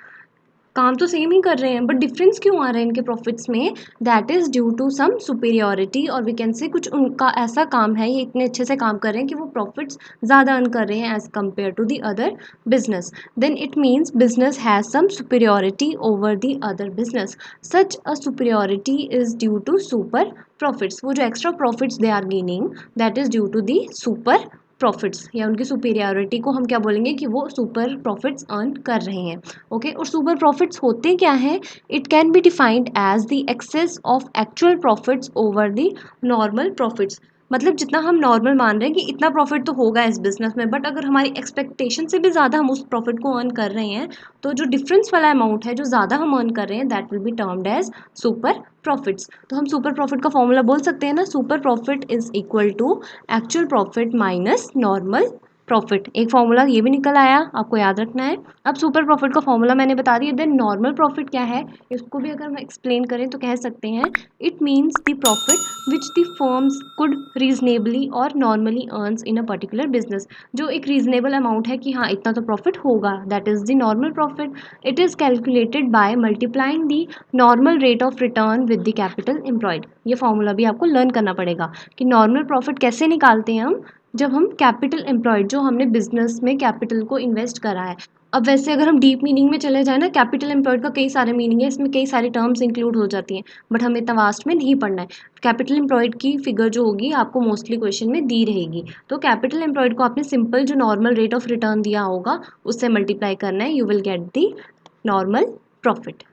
काम तो सेम ही कर रहे हैं, बट डिफरेंस क्यों आ रहा है इनके प्रॉफिट्स में, that is due to some superiority, और वी कैन से कुछ उनका ऐसा काम है, ये इतने अच्छे से काम कर रहे हैं कि वो प्रॉफिट्स ज़्यादा अर्न कर रहे हैं as compare to the other business, then it means business has some superiority over the other business. Such a superiority is due to super profits. वो जो extra profits they are gaining, that is due to the super profits, या उनकी superiority को हम क्या बोलेंगे कि वो सुपर प्रॉफिट्स अर्न कर रहे हैं। ओके, और सुपर प्रॉफिट्स होते क्या हैं, it can be defined as the excess of actual profits over the normal profits. मतलब जितना हम नॉर्मल मान रहे हैं कि इतना प्रॉफिट तो होगा इस बिजनेस में, बट अगर हमारी एक्सपेक्टेशन से भी ज़्यादा हम उस प्रॉफिट को अर्न कर रहे हैं, तो जो डिफरेंस वाला अमाउंट है जो ज़्यादा हम अर्न कर रहे हैं, that will be termed as super profits. तो हम सुपर प्रॉफिट का फॉर्मूला बोल सकते हैं ना, super profit is equal to actual profit minus normal profit. एक फॉर्मूला ये भी निकल आया, आपको याद रखना है। अब सुपर प्रॉफिट का फॉर्मूला मैंने बता दिया, देन नॉर्मल प्रॉफिट क्या है, इसको भी अगर हम एक्सप्लेन करें तो कह सकते हैं, it means the profit which the firms could reasonably और normally earns in a particular business. जो एक रीजनेबल अमाउंट है कि हाँ इतना तो प्रॉफिट होगा, that is the normal profit. It is calculated by multiplying the normal rate of return with the capital employed. ये फॉर्मूला भी आपको लर्न करना पड़ेगा कि नॉर्मल प्रॉफिट कैसे निकालते हैं हम, जब हम कैपिटल एम्प्लॉयड, जो हमने बिजनेस में कैपिटल को इन्वेस्ट करा है। अब वैसे अगर हम डीप मीनिंग में चले जाए ना, कैपिटल एम्प्लॉयड का कई सारे मीनिंग है, इसमें कई सारी टर्म्स इंक्लूड हो जाती हैं, बट हमें इतना वास्ट में नहीं पढ़ना है। कैपिटल एम्प्लॉयड की फिगर जो होगी आपको मोस्टली क्वेश्चन में दी रहेगी, तो कैपिटल एम्प्लॉयड को आपने सिंपल जो नॉर्मल रेट ऑफ रिटर्न दिया होगा उससे मल्टीप्लाई करना है, you will get the normal profit.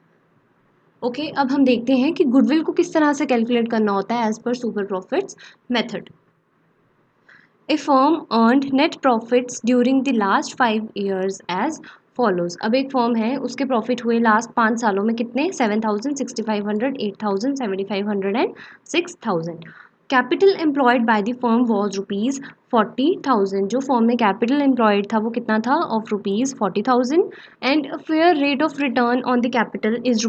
Okay, अब हम देखते हैं कि गुडविल को किस तरह से कैलकुलेट करना होता है as per super profits method. A firm earned net profits during the last 5 years as follows। अब एक फर्म है, उसके प्रॉफिट हुए लास्ट 5 सालों में कितने, 7,000, 6,500, 8,000, 7,500 and 6,000। Capital employed by the firm was ₹40,000। जो फर्म में कैपिटल एम्प्लॉयड था वो कितना था, of ₹40,000, and fair rate of return on the capital is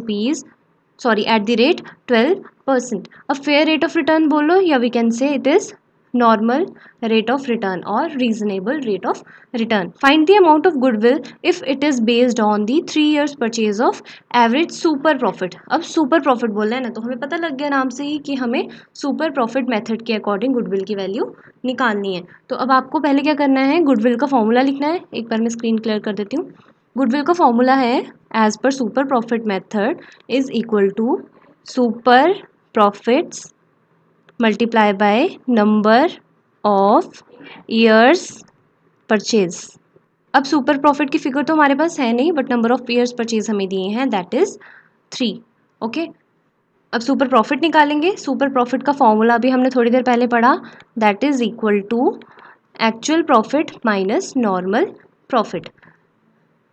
at the rate 12%। अब फेयर रेट ऑफ रिटर्न बोलो, या we can say it is normal rate of return or reasonable rate of return। Find the amount of goodwill if it is based on the 3 years purchase of average super profit। अब super profit बोल रहे हैं ना, तो हमें पता लग गया नाम से ही कि हमें super profit method के अकॉर्डिंग गुडविल की वैल्यू निकालनी है। तो अब आपको पहले क्या करना है, गुडविल का फॉर्मूला लिखना है। एक बार मैं स्क्रीन क्लियर कर देती हूँ। गुडविल का फॉर्मूला है, as per super profit method is equal to super profits multiply by number of years purchase. अब सुपर प्रॉफिट की फिगर तो हमारे पास है नहीं, but number of years purchase हमें दिए हैं, दैट इज 3। ओके, अब सुपर प्रॉफिट निकालेंगे। सुपर प्रॉफिट का फॉर्मूला भी हमने थोड़ी देर पहले पढ़ा, that is equal to actual profit minus normal profit.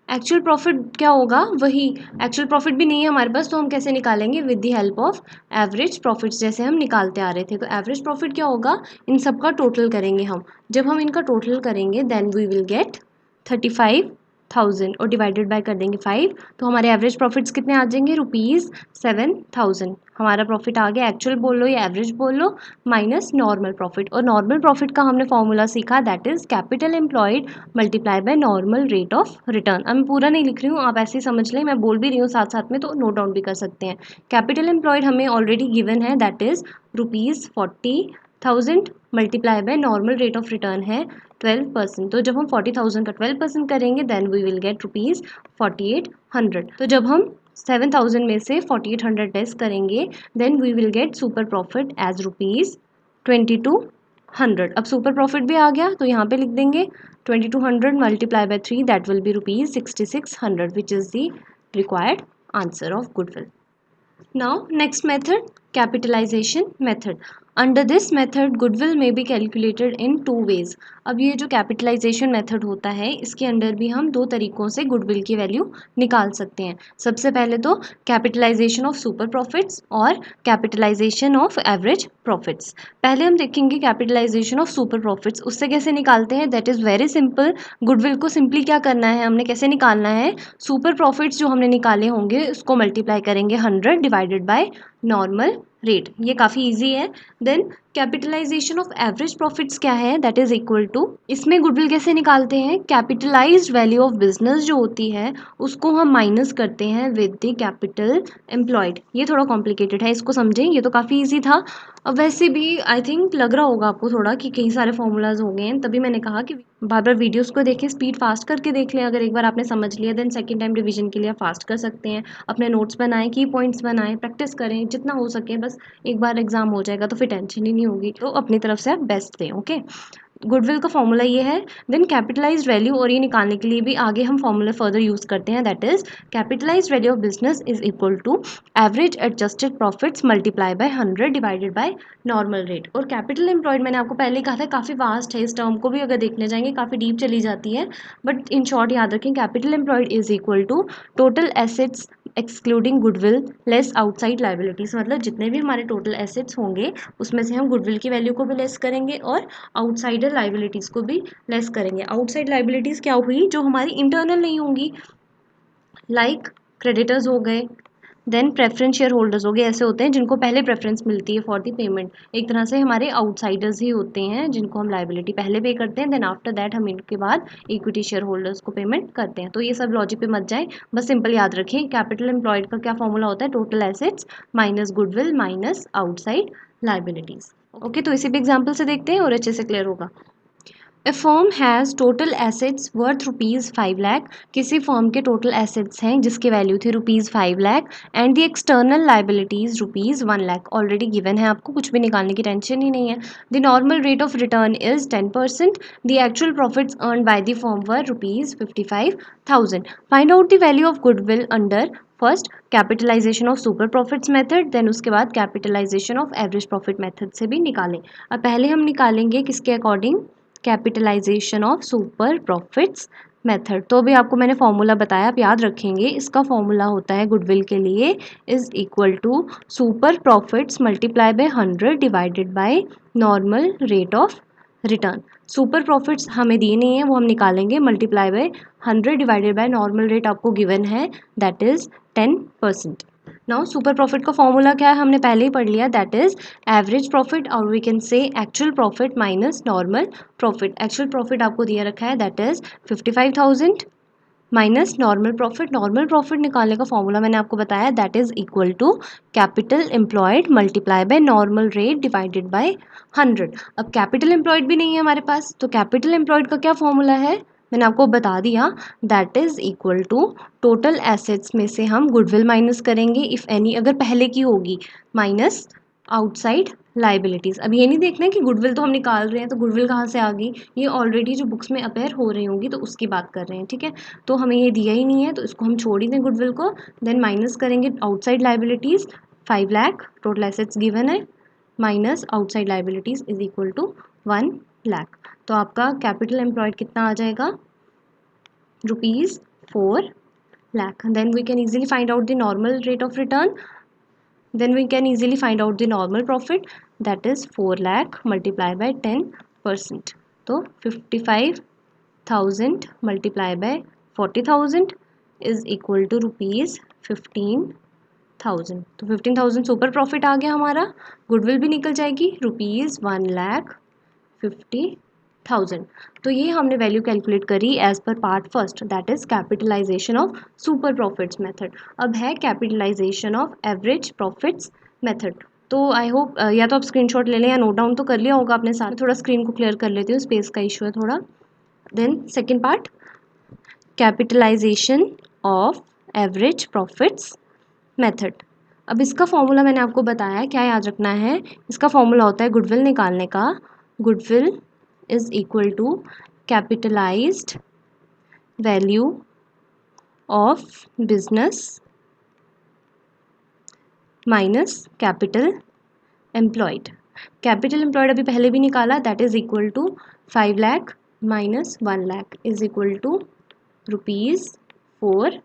Actual profit क्या होगा, वही एक्चुअल प्रॉफिट भी नहीं है हमारे पास, तो हम कैसे निकालेंगे, with the help of average profits, जैसे हम निकालते आ रहे थे। तो एवरेज प्रॉफिट क्या होगा, इन सब का टोटल करेंगे हम। जब हम इनका टोटल करेंगे देन वी विल गेट 35,000 और डिवाइडेड बाय कर देंगे 5, तो हमारे एवरेज प्रॉफिट्स कितने आ जाएंगे, ₹7,000। हमारा प्रॉफिट आ गया, एक्चुअल बोल लो या एवरेज बोल लो, माइनस नॉर्मल प्रॉफिट। और नॉर्मल प्रॉफिट का हमने फॉर्मूला सीखा, that is capital employed multiply by normal rate of return. अब मैं पूरा नहीं लिख रही हूँ, आप ऐसे ही समझ लें, मैं बोल भी रही हूँ साथ साथ में, तो नोट डाउन भी कर सकते हैं। कैपिटल एम्प्लॉयड हमें ऑलरेडी गिवन है, that is ₹40,000 multiply by normal rate of return है 12%। तो जब हम 40,000 का 12% करेंगे देन वी विल गेट ₹4800। तो जब हम 7,000 में से 4800 लेस करेंगे then we will get super profit as ₹2200। अब सुपर प्रॉफिट भी आ गया, तो यहाँ पे लिख देंगे 2200 multiply by 3, that will B ₹6600, which is the required answer of goodwill. Now next method, capitalization method. Under this method goodwill may be calculated in two ways. अब ये जो कैपिटलाइजेशन मेथड होता है इसके अंडर भी हम दो तरीक़ों से गुडविल की वैल्यू निकाल सकते हैं। सबसे पहले तो कैपिटलाइजेशन ऑफ सुपर प्रॉफिट्स और कैपिटलाइजेशन ऑफ एवरेज प्रॉफिट्स। पहले हम देखेंगे कैपिटलाइजेशन ऑफ सुपर प्रॉफिट्स, उससे कैसे निकालते हैं, that is very simple. Goodwill को सिंपली क्या करना है, हमने कैसे निकालना है, सुपर प्रॉफिट्स जो हमने निकाले होंगे उसको मल्टीप्लाई करेंगे 100 डिवाइडेड बाय नॉर्मल रेट, ये काफ़ी इजी है। Then capitalisation of average profits क्या है, दैट इज इक्वल टू, इसमें गुडविल कैसे निकालते हैं, कैपिटलाइज्ड वैल्यू ऑफ बिजनेस जो होती है उसको हम माइनस करते हैं विद द कैपिटल एम्प्लॉयड। ये थोड़ा कॉम्प्लिकेटेड है, इसको समझें, ये तो काफ़ी इजी था। अब वैसे भी आई थिंक लग रहा होगा आपको थोड़ा कि कई सारे फॉर्मूलाज हो गए हैं, तभी मैंने कहा कि बार बार वीडियोस को देखें, स्पीड फास्ट करके देख लें। अगर एक बार आपने समझ लिया देन सेकंड टाइम रिवीजन के लिए आप फास्ट कर सकते हैं। अपने नोट्स बनाएं, की पॉइंट्स बनाएं, प्रैक्टिस करें जितना हो सके, बस एक बार एग्जाम हो जाएगा तो फिर टेंशन ही नहीं होगी। तो अपनी तरफ से आप बेस्ट दें, ओके। गुडविल का फॉर्मूला ये है। देन कैपिटलाइज्ड वैल्यू, और ये निकालने के लिए भी आगे हम फॉर्मूला फर्दर यूज़ करते हैं, that is capitalised value of business is equal to average adjusted profits multiply by 100 divided by normal rate. और कैपिटल एम्प्लॉयड मैंने आपको पहले ही कहा था काफ़ी वास्ट है, इस टर्म को भी अगर देखने जाएंगे काफ़ी डीप चली जाती है, बट इन शॉर्ट याद रखें, capital employed is equal to total assets excluding goodwill less outside liabilities. मतलब जितने भी हमारे टोटल एसेट्स होंगे उसमें से हम गुडविल की वैल्यू को भी लेस करेंगे और आउटसाइडर लाइबिलिटीज़ को भी लेस करेंगे। आउटसाइड लाइबिलिटीज़ क्या हुई, जो हमारी इंटरनल नहीं होंगी, लाइक क्रेडिटर्स हो गए, देन प्रेफरेंस शेयर होल्डर्स हो गए, ऐसे होते हैं जिनको पहले प्रेफरेंस मिलती है फॉर द पेमेंट। एक तरह से हमारे आउटसाइडर्स ही होते हैं जिनको हम लाइबिलिटी पहले पे करते हैं, देन आफ्टर दैट हम इनके बाद इक्विटी शेयर होल्डर्स को पेमेंट करते हैं। तो ये सब लॉजिक पे मत जाएं, बस सिंपल याद रखें कैपिटल एम्प्लॉयड का क्या फॉर्मूला होता है, total assets minus goodwill minus outside liabilities. Okay, तो इसी भी एग्जाम्पल से देखते हैं और अच्छे से क्लियर होगा। A firm has total assets worth ₹5 lakh। किसी फर्म के टोटल एसेट्स हैं जिसकी वैल्यू थी ₹5 lakh and the external liabilities ₹1 lakh। Already given है, आपको कुछ भी निकालने की टेंशन ही नहीं है। The normal rate of return is 10%। The actual profits earn by the firm were ₹55,000। Find out the value of goodwill under first capitalisation of super profits method, then उसके बाद capitalisation of average profit method से भी निकालें। अब पहले हम निकालेंगे किसके according, capitalisation of super profits method. तो अभी आपको मैंने फॉर्मूला बताया, आप याद रखेंगे, इसका फॉर्मूला होता है गुडविल के लिए is equal to super profits multiply by 100 divided by normal rate of return. Super profits हमें दिए नहीं है, वो हम निकालेंगे multiply by 100 divided by normal rate आपको गिवन है, that is 10%। Now super profit का फॉर्मूला क्या है, हमने पहले ही पढ़ लिया, दैट इज एवरेज प्रॉफिट और we can say actual profit minus normal profit. Actual profit आपको दिया रखा है, that is 55,000 minus normal profit. Normal profit निकालने का फॉर्मूला मैंने आपको बताया, that is equal to capital employed multiply by normal rate divided by 100। अब कैपिटल एम्प्लॉयड भी नहीं है हमारे पास, तो कैपिटल एम्प्लॉयड का क्या फॉर्मूला है, मैंने आपको बता दिया, that is equal to total assets में से हम गुडविल माइनस करेंगे इफ़ एनी, अगर पहले की होगी, माइनस आउटसाइड लाइबिलिटीज़। अब ये नहीं देखना है कि गुडविल तो हम निकाल रहे हैं तो गुडविल कहाँ से आ गई, ये ऑलरेडी जो बुक्स में अपेयर हो रही होंगी तो उसकी बात कर रहे हैं, ठीक है। तो हमें ये दिया ही नहीं है तो इसको हम छोड़ ही दें गुडविल को। देन माइनस करेंगे outside liabilities 5 lakh, total assets given है, minus outside liabilities is equal to 1 lakh. तो आपका कैपिटल एम्प्लॉयड कितना आ जाएगा, 4 lakh. Then we can easily find out the normal rate of return. Then we can easily find out the normal profit, that is 4 lakh multiplied by 10%. तो 55,000 multiplied by 40,000 is equal to rupees 15,000. तो 15,000 super profit आ गया हमारा. Goodwill भी निकल जाएगी rupees 1,50,000. तो ये हमने वैल्यू कैलकुलेट करी as per part first, that is capitalisation of super profits method. अब है capitalisation of average profits method. तो आई होप या तो आप स्क्रीनशॉट ले लें या नोट डाउन तो कर लिया होगा अपने साथ. थोड़ा स्क्रीन को क्लियर कर लेती हूँ, स्पेस का इशू है थोड़ा. Then second part, capitalisation of average profits method. अब इसका फॉर्मूला मैंने आपको बताया, क्या याद रखना है. इसका फॉर्मूला होता है गुडविल निकालने का. Goodwill is equal to capitalised value of business minus capital employed. Capital employed अभी पहले भी निकाला, that is equal to 5 lakh minus 1 lakh is equal to rupees 4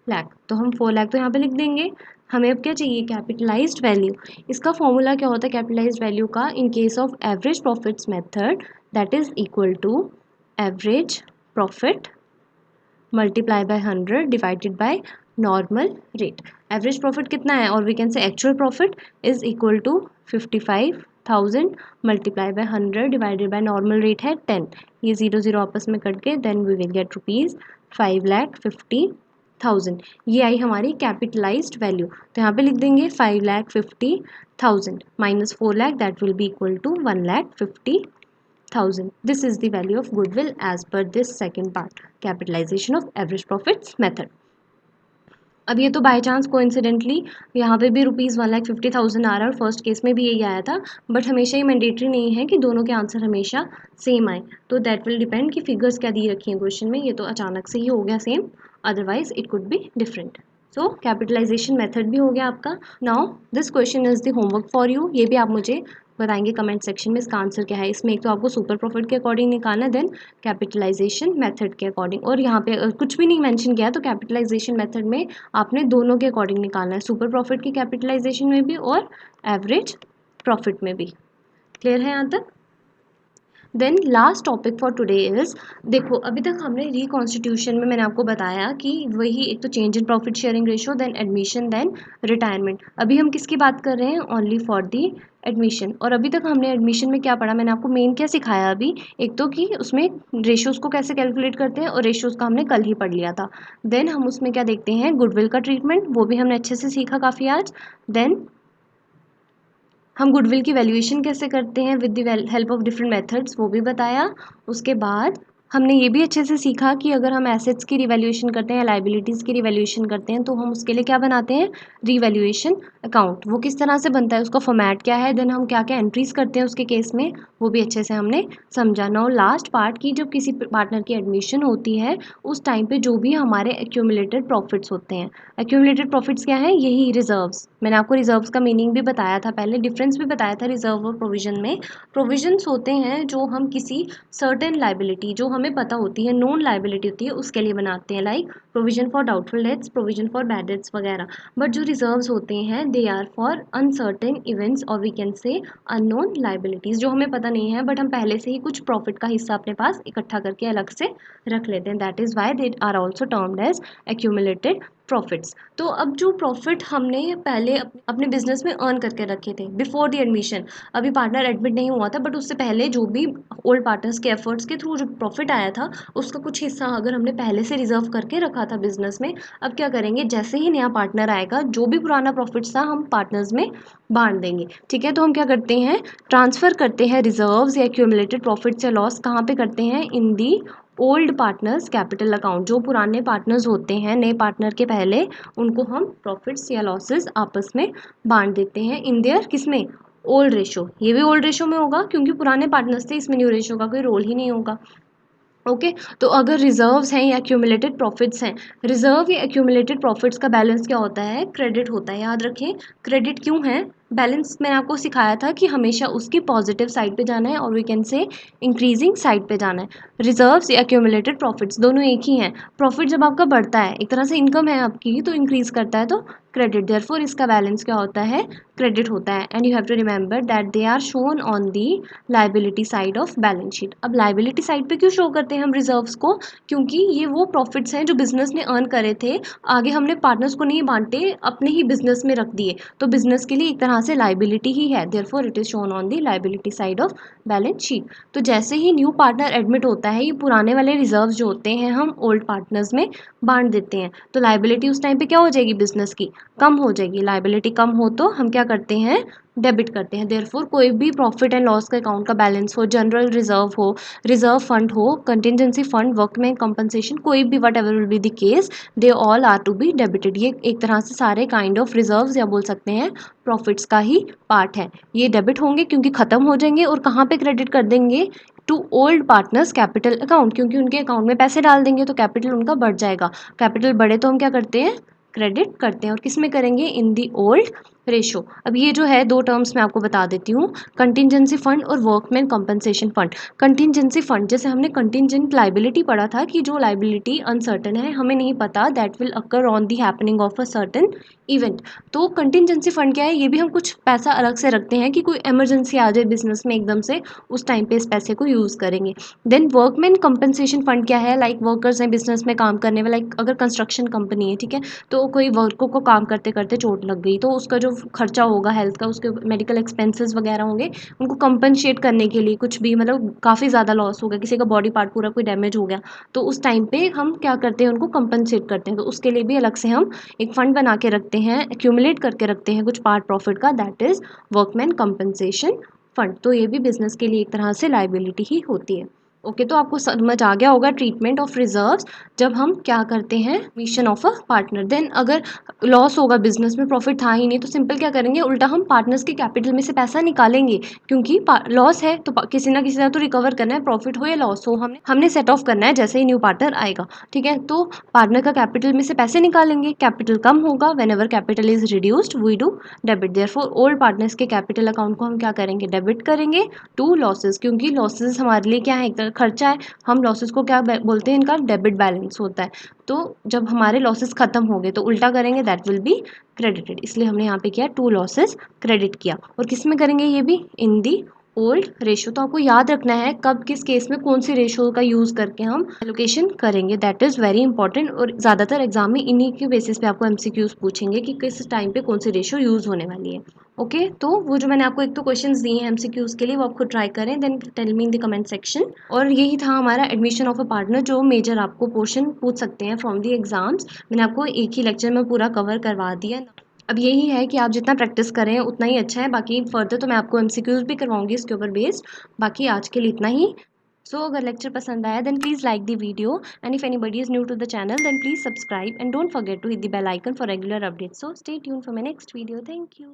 lakh. तो हम 4 लाख तो यहाँ पे लिख देंगे. हमें अब क्या चाहिए, कैपिटलाइज्ड वैल्यू. इसका फॉर्मूला क्या होता है कैपिटलाइज्ड वैल्यू का, in case of average profits method, that is equal to average profit multiply by 100 divided by normal rate. Average profit कितना है, और we can say actual profit is equal to 55,000 multiply by 100 divided by normal rate है 10. ये 0 0 आपस में cut के then we will get rupees 5,50,000. ये आई हमारी कैपिटलाइज्ड वैल्यू. तो यहाँ पे लिख देंगे 5,50,000 minus 4 lakh, that will be equal to 1,50,000. This is the value of goodwill as per this second part, capitalization of average profits method. अब ये तो बाय चांस कोइंसिडेंटली यहाँ पे भी रुपीज़ 1,50,000 आ रहा है और फर्स्ट केस में भी यही आया था, बट हमेशा ही मैंडेटरी नहीं है कि दोनों के आंसर हमेशा सेम आए. तो दैट विल डिपेंड कि फिगर्स क्या दी रखी हैं क्वेश्चन में. ये तो अचानक से ही हो गया same, otherwise it could be different. So capitalisation method भी हो गया आपका. Now this question is the homework for you. ये भी आप मुझे बताएंगे कमेंट सेक्शन में इसका आंसर क्या है. इसमें एक तो आपको सुपर प्रॉफिट के अकॉर्डिंग निकालना है, देन कैपिटलाइजेशन मेथड के अकॉर्डिंग. और यहाँ पे कुछ भी नहीं मेंशन किया तो कैपिटलाइजेशन मेथड में आपने दोनों के अकॉर्डिंग निकालना है, सुपर प्रॉफिट की कैपिटलाइजेशन में भी और एवरेज प्रॉफिट में भी. क्लियर है यहाँ तक. Then last topic for today is, देखो अभी तक हमने रिकॉन्स्टिट्यूशन में मैंने आपको बताया कि वही एक तो change in profit sharing ratio, then admission, then retirement. अभी हम किसकी बात कर रहे हैं, ओनली फॉर दी एडमिशन. और अभी तक हमने एडमिशन में क्या पढ़ा, मैंने आपको मेन क्या सिखाया अभी, एक तो कि उसमें रेशोज़ को कैसे कैलकुलेट करते हैं, और रेशोज़ का हमने कल ही पढ़ लिया था. देन हम उसमें क्या देखते हैं, गुडविल का ट्रीटमेंट, वो भी हमने अच्छे से सीखा काफ़ी आज. देन हम गुडविल की वैल्यूएशन कैसे करते हैं with the help of different methods, वो भी बताया. उसके बाद हमने ये भी अच्छे से सीखा कि अगर हम एसेट्स की रिवैल्यूएशन करते हैं या लाइबिलिटीज़ की रिवैल्यूएशन करते हैं तो हम उसके लिए क्या बनाते हैं, रिवैल्यूएशन अकाउंट. वो किस तरह से बनता है, उसका फॉर्मेट क्या है, देन हम क्या क्या एंट्रीज़ करते हैं उसके केस में, वो भी अच्छे से हमने समझा. नाउ लास्ट पार्ट की, जब किसी पार्टनर की एडमिशन होती है उस टाइम पे जो भी हमारे एक्यूमुलेटेड प्रॉफिट्स होते हैं. एक्यूमुलेटेड प्रॉफिट्स क्या है, यही रिजर्व्स. मैंने आपको रिजर्व्स का मीनिंग भी बताया था पहले, डिफरेंस भी बताया था रिजर्व और प्रोविजन में. प्रोविजंस होते हैं जो हम किसी सर्टेन लाइबिलिटी, जो हमें पता होती है, नोन लाइबिलिटी होती है, उसके लिए बनाते हैं, like provision for doubtful debts, provision for bad debts वगैरह. बट जो रिजर्व्स होते हैं they are for uncertain events, और we can say unknown liabilities, जो हमें पता नहीं है बट हम पहले से ही कुछ प्रॉफिट का हिस्सा अपने पास इकट्ठा करके अलग से रख लेते हैं. That is why they are also termed as accumulated profits. तो अब जो प्रॉफिट हमने पहले अपने बिजनेस में अर्न करके रखे थे बिफोर द एडमिशन, अभी पार्टनर एडमिट नहीं हुआ था बट उससे पहले जो भी ओल्ड पार्टनर्स के एफर्ट्स के थ्रू जो प्रॉफिट आया था उसका कुछ हिस्सा अगर हमने पहले से रिजर्व करके रखा था बिजनेस में, अब क्या करेंगे, जैसे ही नया पार्टनर आएगा जो भी पुराना प्रॉफिट्स था हम पार्टनर्स में बांट देंगे. ठीक है, तो हम क्या करते हैं, ट्रांसफ़र करते हैं रिजर्व्स या एक्यूमुलेटेड प्रॉफिट्स या लॉस कहाँ पे करते हैं, in the old partners capital account. जो पुराने पार्टनर्स होते हैं नए पार्टनर के पहले, उनको हम प्रॉफिट्स या लॉसेस आपस में बांट देते हैं इन देयर किसमें, ओल्ड रेशो. ये भी ओल्ड रेशो में होगा क्योंकि पुराने पार्टनर्स थे, इसमें न्यू रेशो का कोई रोल ही नहीं होगा. ओके तो अगर रिजर्व्स हैं या एक्यूमुलेटेड प्रॉफिट्स हैं, रिजर्व या एक्यूमुलेटेड प्रॉफिट्स का बैलेंस क्या होता है, क्रेडिट होता है. याद रखें क्रेडिट क्यों है, बैलेंस मैंने आपको सिखाया था कि हमेशा उसकी पॉजिटिव साइड पे जाना है और we can say increasing side पे जाना है। रिजर्व्स या एक्यूमुलेटेड प्रॉफिट्स दोनों एक ही हैं। प्रॉफिट जब आपका बढ़ता है, एक तरह से इनकम है आपकी, तो इंक्रीज करता है तो क्रेडिट, देयरफॉर इसका बैलेंस क्या होता है, क्रेडिट होता है। And you have to remember that they are shown on the liability side of balance sheet. अब लाइबिलिटी साइड पे क्यों शो करते हैं हम रिजर्व्स को, क्योंकि ये वो प्रॉफिट्स हैं जो बिजनेस ने अर्न करे थे, आगे हमने पार्टनर्स को नहीं बांटे, अपने ही बिजनेस में रख दिए, तो बिजनेस के लिए एक तरह से लाइबिलिटी ही है, therefore it is shown on the liability side of balance sheet. तो जैसे ही न्यू पार्टनर एडमिट होता है, ये पुराने वाले रिजर्व्स जो होते हैं हम ओल्ड पार्टनर्स में बांट देते हैं, तो लाइबिलिटी उस टाइम पे क्या हो जाएगी, बिजनेस की कम हो जाएगी। लाइबिलिटी कम हो तो हम क्या करते हैं, डेबिट करते हैं। देयरफॉर कोई भी प्रॉफिट एंड लॉस का अकाउंट का बैलेंस हो, जनरल रिजर्व हो, रिजर्व फंड हो, कंटिजेंसी फंड, वर्कमैन कंपनसेशन, कोई भी whatever will be the case, they all are to be debited. ये एक तरह से सारे काइंड ऑफ रिजर्व्स या बोल सकते हैं प्रॉफिट्स का ही पार्ट है। ये डेबिट होंगे क्योंकि खत्म हो जाएंगे, और कहाँ पे क्रेडिट कर देंगे, to old partners capital account, क्योंकि उनके अकाउंट में पैसे डाल देंगे तो कैपिटल उनका बढ़ जाएगा। कैपिटल बढ़े तो हम क्या करते हैं, क्रेडिट करते हैं। और किस में करेंगे, इन दी ओल्ड रेशो। अब ये जो है दो टर्म्स मैं आपको बता देती हूँ, कंटिजेंसी फंड और workman compensation fund. Contingency fund, जैसे हमने कंटिजेंट लाइबिलिटी पढ़ा था कि जो लाइबिलिटी अनसर्टन है, हमें नहीं पता, that will occur on the happening of a certain event. तो कंटिजेंसी फंड क्या है, ये भी हम कुछ पैसा अलग से रखते हैं कि कोई इमरजेंसी आ जाए बिजनेस में एकदम से, उस टाइम पे इस पैसे को यूज़ करेंगे। देन वर्कमैन कंपनसेशन फंड क्या है, लाइक वर्कर्स हैं बिजनेस में काम करने वाले, लाइक अगर कंस्ट्रक्शन कंपनी है, ठीक है, तो कोई वर्कर को काम करते करते चोट लग गई, तो उसका जो खर्चा होगा हेल्थ का, उसके मेडिकल एक्सपेंसेस वगैरह होंगे, उनको कंपनसेट करने के लिए कुछ भी, मतलब काफ़ी ज़्यादा लॉस हो गया, किसी का बॉडी पार्ट पूरा कोई डैमेज हो गया, तो उस टाइम पे हम क्या करते हैं, उनको कंपनसेट करते हैं। तो उसके लिए भी अलग से हम एक फंड बना के रखते हैं, एक्यूमुलेट करके रखते हैं कुछ पार्ट प्रॉफिट का, that is workman compensation fund. तो ये भी बिजनेस के लिए एक तरह से लाइबिलिटी ही होती है। ओके, तो आपको समझ आ गया होगा ट्रीटमेंट ऑफ रिजर्व्स जब हम क्या करते हैं, mission of a partner. Then अगर लॉस होगा बिजनेस में, प्रॉफिट था ही नहीं, तो सिंपल क्या करेंगे, उल्टा हम पार्टनर्स के कैपिटल में से पैसा निकालेंगे, क्योंकि लॉस है तो किसी ना किसी तरह तो रिकवर करना है, प्रॉफिट हो या लॉस हो, हमने हमने सेट ऑफ करना है जैसे ही न्यू पार्टनर आएगा, ठीक है। तो पार्टनर का कैपिटल में से पैसे निकालेंगे, कैपिटल कम होगा, whenever capital is reduced we do debit. Therefore old partners के कैपिटल अकाउंट को हम क्या करेंगे, डेबिट करेंगे टू लॉसेस, क्योंकि लॉसेस हमारे लिए क्या है, एक तरह खर्चा है, हम लॉसेस को क्या बोलते हैं, इनका डेबिट बैलेंस होता है। तो जब हमारे लॉसेस खत्म हो गए तो उल्टा करेंगे, दैट विल बी क्रेडिटेड, इसलिए हमने यहाँ पे किया टू लॉसेस क्रेडिट किया। और किस में करेंगे, ये भी इन दी ओल्ड रेशो। तो आपको याद रखना है कब किस केस में कौन सी रेशो का यूज़ करके हम एलोकेशन करेंगे, दैट इज़ वेरी इंपॉर्टेंट। और ज़्यादातर एग्जाम में इन्हीं के बेसिस पे आपको एमसीक्यूज पूछेंगे कि किस टाइम पे कौन सी रेशो यूज़ होने वाली है। ओके, तो वो जो मैंने आपको एक तो क्वेश्चंस दिए हैं एमसीक्यूज के लिए, वो आप खुद ट्राई करें, then tell me in the comment section. और यही था हमारा एडमिशन ऑफ अ पार्टनर, जो मेजर आपको पोर्शन पूछ सकते हैं फ्रॉम दी एग्जाम्स। मैंने आपको एक ही लेक्चर में पूरा कवर करवा दिया। अब यही है कि आप जितना प्रैक्टिस करें उतना ही अच्छा है, बाकी फर्दर तो मैं आपको एमसीक्यूज भी करवाऊंगी इसके ऊपर बेस्ड। बाकी आज के लिए इतना ही। सो अगर लेक्चर पसंद आया then please like the video, and if anybody is new to the channel then please subscribe and don't forget to hit the bell icon for regular updates. So stay tune for my next video. Thank you.